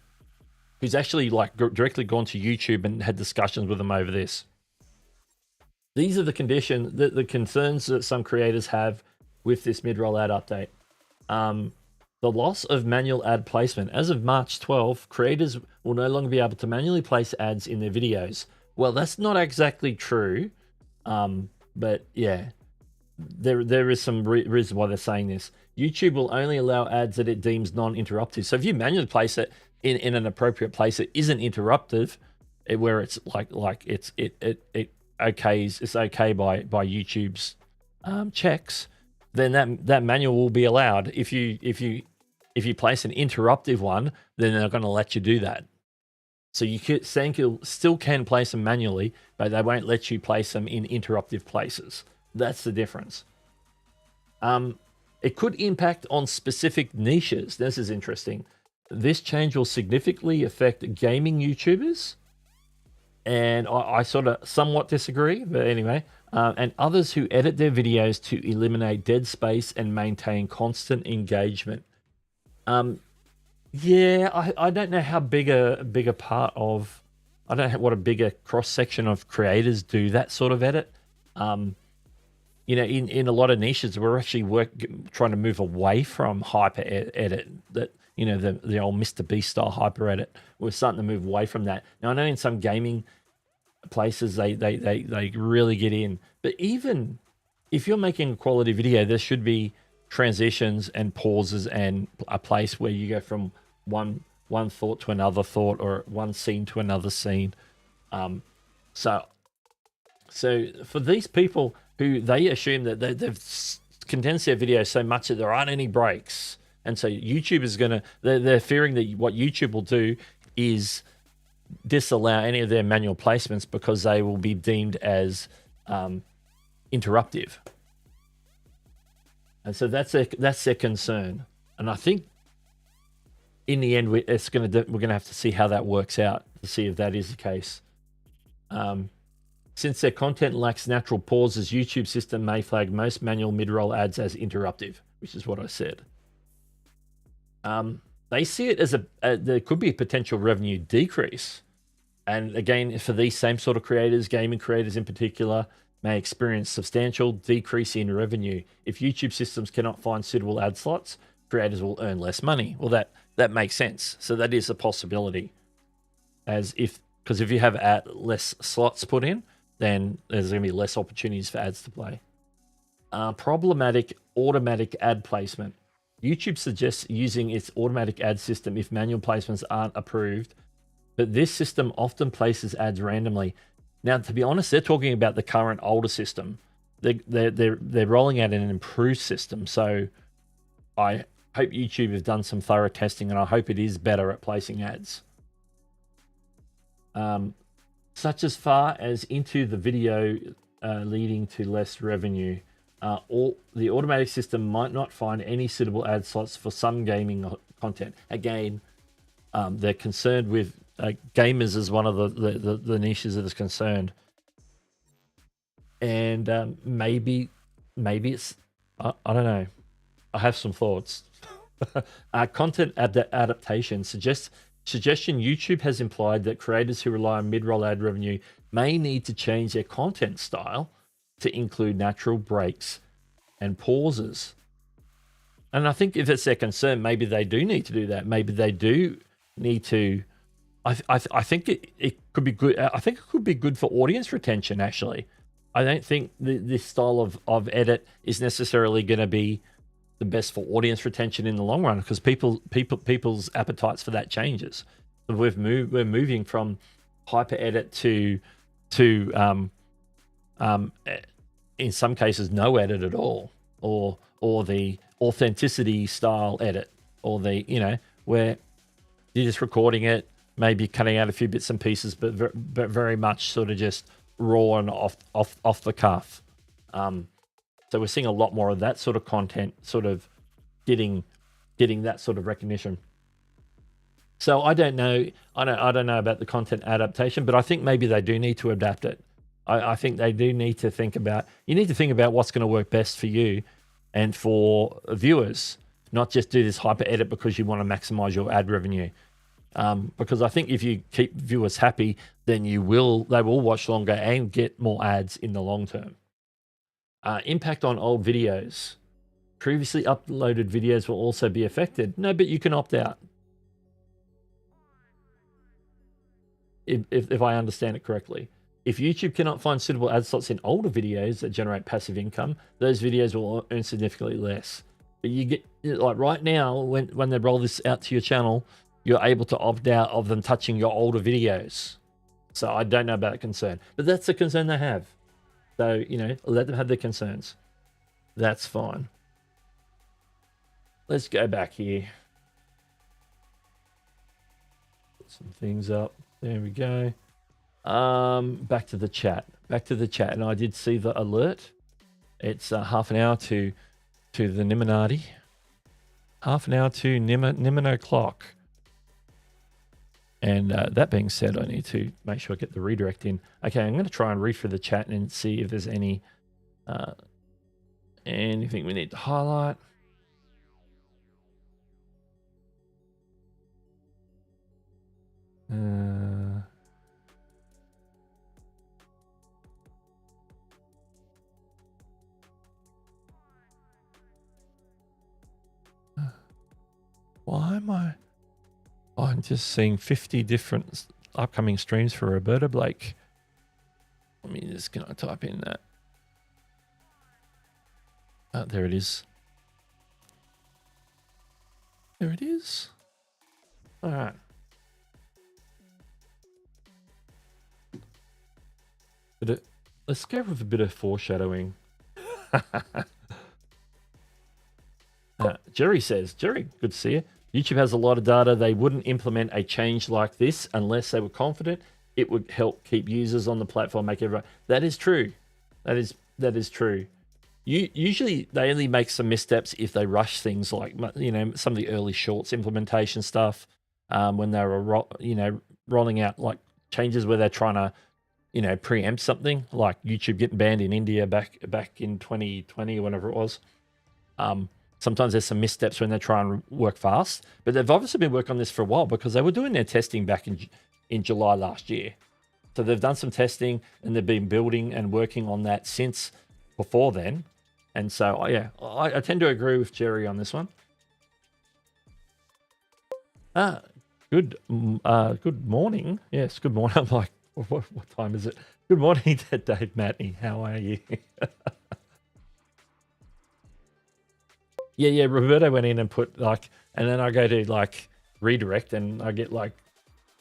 who's actually like directly gone to YouTube and had discussions with them over this. These are the the concerns that some creators have with this mid-roll ad update. The loss of manual ad placement. As of March 12, creators will no longer be able to manually place ads in their videos. Well, that's not exactly true, but yeah, there is some reason why they're saying this. YouTube will only allow ads that it deems non-interruptive. So if you manually place it in an appropriate place, it isn't interruptive, where it's it's okay by YouTube's checks, then that manual will be allowed. If you place an interruptive one, then they're going to let you do that. So you still can place them manually, but they won't let you place them in interruptive places. That's the difference. It could impact on specific niches. This is interesting. This change will significantly affect gaming YouTubers, and I sort of somewhat disagree, but anyway, and others who edit their videos to eliminate dead space and maintain constant engagement. Yeah, I don't know how big a part of, I don't know what a bigger cross section of creators do that sort of edit. You know, in a lot of niches, we're actually trying to move away from hyper edit, that, you know, the old Mr. Beast style hyper edit. We're starting to move away from that. Now, I know in some gaming places they really get in, but even if you're making a quality video, there should be transitions and pauses and a place where you go from one thought to another thought, or one scene to another scene. So for these people who they assume that they've condensed their video so much that there aren't any breaks, and so YouTube is they're fearing that what YouTube will do is disallow any of their manual placements because they will be deemed as interruptive. And so that's their concern. And I think in the end, we're going to have to see how that works out to see if that is the case. Since their content lacks natural pauses, YouTube system may flag most manual mid-roll ads as interruptive, which is what I said. They see it as there could be a potential revenue decrease. And again, for these same sort of creators, gaming creators in particular, may experience substantial decrease in revenue. If YouTube systems cannot find suitable ad slots, creators will earn less money. Well, that makes sense. So that is a possibility. Because if you have less slots put in, then there's going to be less opportunities for ads to play. Problematic automatic ad placement. YouTube suggests using its automatic ad system if manual placements aren't approved, but this system often places ads randomly. Now, to be honest, they're talking about the current older system. They're rolling out an improved system. So I hope YouTube have done some thorough testing, and I hope it is better at placing ads. Such as far as into the video, leading to less revenue. The automatic system might not find any suitable ad slots for some gaming content. Again, they're concerned with gamers as one of the niches that is concerned. And maybe it's, I don't know. I have some thoughts. Content adaptation suggestion YouTube has implied that creators who rely on mid-roll ad revenue may need to change their content style to include natural breaks and pauses. And I think if it's their concern, maybe they do need to do that. Maybe they do need to. I think it could be good. I think it could be good for audience retention, actually. I don't think this style of edit is necessarily going to be the best for audience retention in the long run, because people's appetites for that changes. We're moving from hyper edit to in some cases no edit at all, or the authenticity style edit, or the, you know, where you're just recording it, maybe cutting out a few bits and pieces, but very much sort of just raw and off the cuff. So we're seeing a lot more of that sort of content, sort of getting that sort of recognition. So I don't know about the content adaptation, but I think maybe they do need to adapt it. I think they do need to think about. You need to think about what's going to work best for you and for viewers, not just do this hyper edit because you want to maximize your ad revenue. Because I think if you keep viewers happy, then they will watch longer and get more ads in the long term. Impact on old videos. Previously uploaded videos will also be affected. No, but you can opt out. If I understand it correctly. If YouTube cannot find suitable ad slots in older videos that generate passive income, those videos will earn significantly less. But you get, like right now, when they roll this out to your channel, you're able to opt out of them touching your older videos. So I don't know about that concern, but that's the concern they have. So, you know, let them have their concerns. That's fine. Let's go back here. Put some things up. There we go. Back to the chat. And I did see the alert. It's half an hour to the Niminati. Half an hour to Nimino clock. And that being said, I need to make sure I get the redirect in. Okay, I'm going to try and read through the chat and see if there's any anything we need to highlight. Why am I? Oh, I'm just seeing 50 different upcoming streams for Roberta Blake. Let me just gonna type in that. There it is. There it is. All right. Let's go with a bit of foreshadowing. Jerry says, Jerry, good to see you. YouTube has a lot of data. They wouldn't implement a change like this unless they were confident it would help keep users on the platform, make everyone. That is true. That is true. Usually they only make some missteps if they rush things, like, you know, some of the early shorts implementation stuff, when they were rolling out like changes where they're trying to, you know, preempt something, like YouTube getting banned in India back in 2020 or whenever it was. Sometimes there's some missteps when they try and work fast, but they've obviously been working on this for a while because they were doing their testing back in July last year. So they've done some testing and they've been building and working on that since before then. And so, yeah, I tend to agree with Jerry on this one. Good morning. Yes, good morning. I'm like, what time is it? Good morning to Dave Matney. How are you? Yeah, Roberto went in and put like, and then I go to like redirect and I get like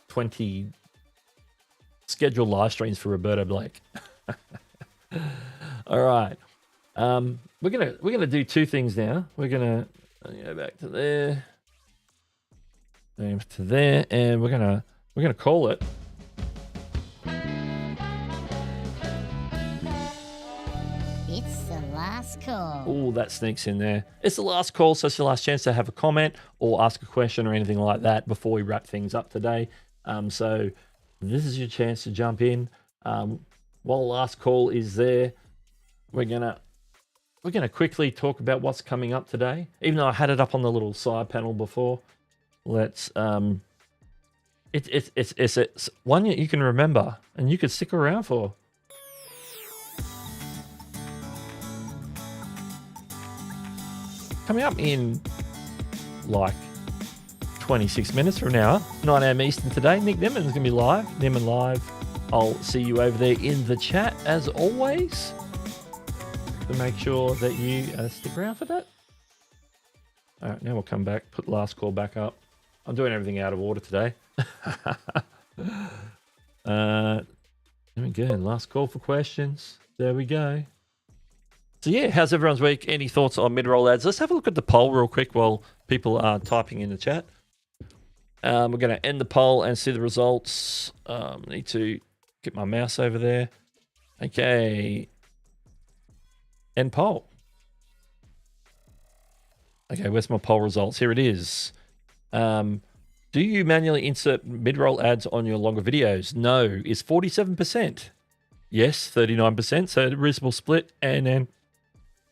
20 scheduled live streams for Roberto Blake. All right. We're gonna do two things now. We're gonna go back to there, and to there, and we're gonna call it. It's the last call. Oh, that sneaks in there. It's the last call, so it's your last chance to have a comment or ask a question or anything like that before we wrap things up today. So this is your chance to jump in. While the last call is there, we're gonna quickly talk about what's coming up today. Even though I had it up on the little side panel before, let's it's one you can remember and you could stick around for. Coming up in like 26 minutes from now, 9 a.m. Eastern today, Nick Nimmon's going to be live. Nimmon Live. I'll see you over there in the chat as always. To make sure that you stick around for that. All right, now we'll come back, put last call back up. I'm doing everything out of order today. There we go, last call for questions. There we go. So yeah, how's everyone's week? Any thoughts on mid-roll ads? Let's have a look at the poll real quick while people are typing in the chat. We're going to end the poll and see the results. Need to get my mouse over there. Okay. End poll. Okay, where's my poll results? Here it is. Do you manually insert mid-roll ads on your longer videos? No is 47%. Yes, 39%. So a reasonable split. And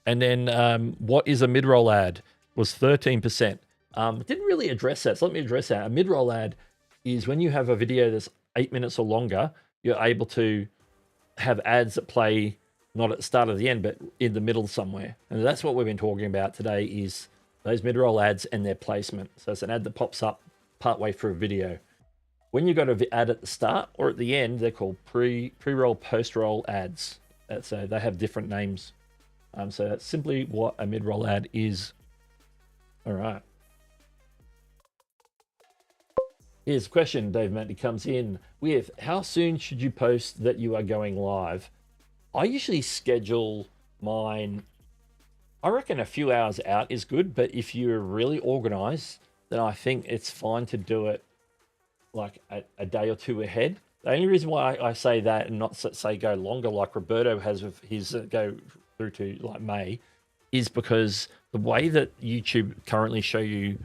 then what is a mid-roll ad was 13%. Didn't really address that. So let me address that. A mid-roll ad is when you have a video that's 8 minutes or longer, you're able to have ads that play not at the start of the end, but in the middle somewhere. And that's what we've been talking about today is those mid-roll ads and their placement. So it's an ad that pops up partway through a video. When you got an ad at the start or at the end, they're called pre-roll, post-roll ads. So they have different names. So that's simply what a mid-roll ad is. All right. Here's a question. Dave Matney comes in with, how soon should you post that you are going live? I usually schedule mine, I reckon a few hours out is good, but if you're really organized, then I think it's fine to do it like a day or two ahead. The only reason why I say that and not say go longer like Roberto has with his go through to like May is because the way that YouTube currently show you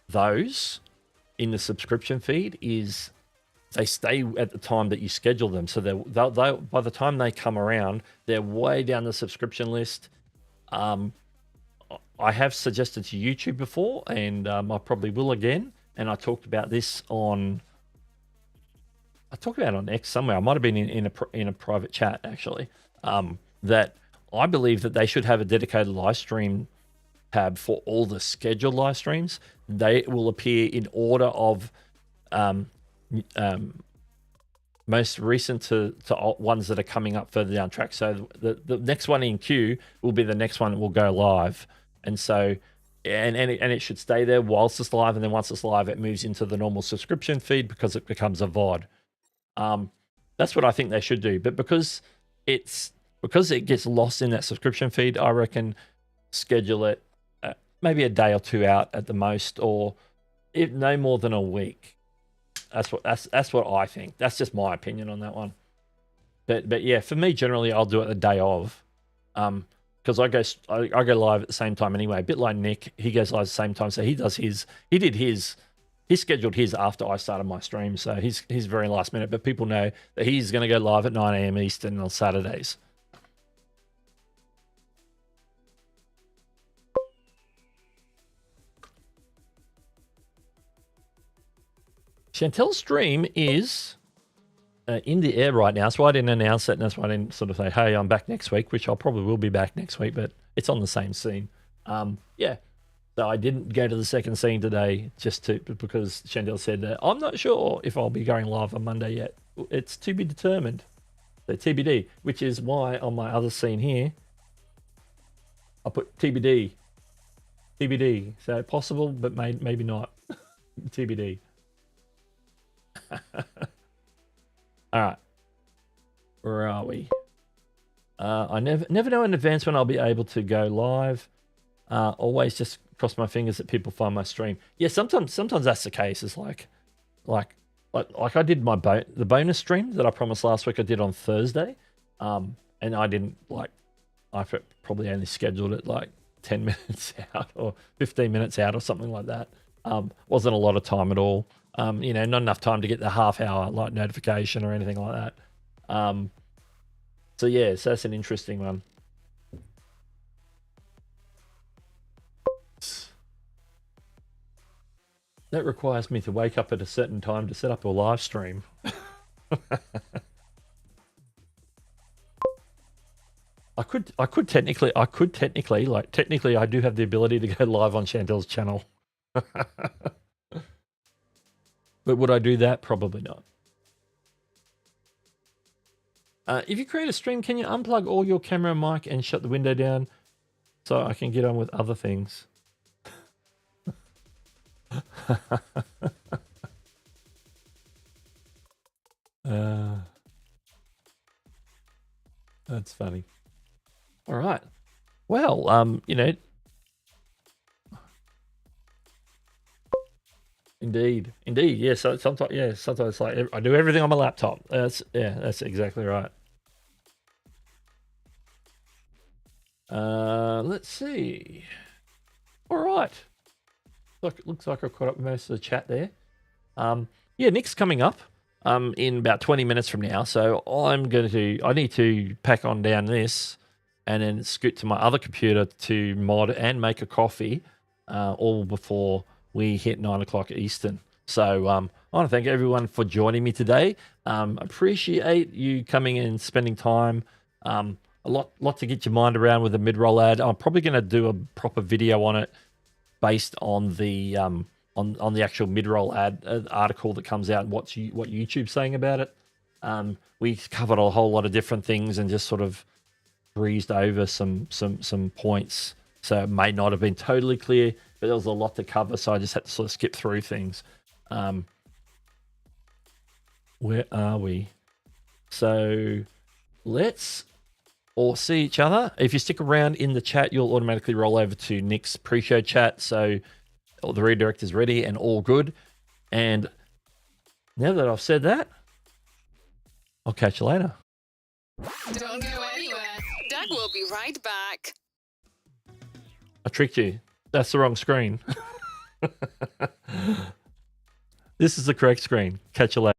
those in the subscription feed is they stay at the time that you schedule them. So they'll by the time they come around, they're way down the subscription list. I have suggested to YouTube before, and I probably will again. And I talked about this on, on X somewhere. I might have been in a private chat actually. That I believe that they should have a dedicated live stream tab for all the scheduled live streams. They will appear in order of most recent to ones that are coming up further down track. So the next one in queue will be the next one that will go live. And so and it should stay there whilst it's live, and then once it's live, it moves into the normal subscription feed because it becomes a VOD. That's what I think they should do. But because it gets lost in that subscription feed, I reckon schedule it maybe a day or two out at the most, or if no more than a week. That's what I think. That's just my opinion on that one. But yeah, for me generally, I'll do it the day of. Because I go live at the same time anyway. A bit like Nick, he goes live at the same time, so he scheduled his after I started my stream, so he's very last minute. But people know that he's going to go live at 9 a.m. Eastern on Saturdays. Chantel's stream is in the air right now, so I didn't announce it, and that's why I didn't sort of say, hey, I'm back next week, which I probably will be back next week, but it's on the same scene. Yeah, so I didn't go to the second scene today because Chantel said that I'm not sure if I'll be going live on Monday yet. It's to be determined. So TBD, which is why on my other scene here, I put TBD. TBD. So possible, but maybe not. TBD. All right, where are we? I never know in advance when I'll be able to go live. Always just cross my fingers that people find my stream. Yeah, sometimes that's the case. It's like I did the bonus stream that I promised last week. I did on Thursday, and I didn't I probably only scheduled it like 10 minutes out or 15 minutes out or something like that. Wasn't a lot of time at all. Not enough time to get the half-hour notification or anything like that. So yeah, so that's an interesting one. That requires me to wake up at a certain time to set up a live stream. I could technically I do have the ability to go live on Chantel's channel. But would I do that? Probably not. If you create a stream, can you unplug all your camera and mic and shut the window down so I can get on with other things? That's funny. All right. Well, Indeed. Yeah. So sometimes like I do everything on my laptop. That's exactly right. Let's see. All right. Looks like I've caught up with most of the chat there. Yeah, Nick's coming up in about 20 minutes from now. So I need to pack on down this and then scoot to my other computer to mod and make a coffee, all before we hit 9 o'clock Eastern. So I want to thank everyone for joining me today. Appreciate you coming and spending time. a lot to get your mind around with a mid-roll ad. I'm probably going to do a proper video on it based on the on the actual mid-roll ad article that comes out and what YouTube's saying about it. We covered a whole lot of different things and just sort of breezed over some points. So it may not have been totally clear, but there was a lot to cover, so I just had to sort of skip through things. Where are we? So let's all see each other. If you stick around in the chat, you'll automatically roll over to Nick's pre-show chat. So the redirect is ready and all good. And now that I've said that, I'll catch you later. Don't go anywhere. Doug will be right back. I tricked you. That's the wrong screen. This is the correct screen. Catch you later.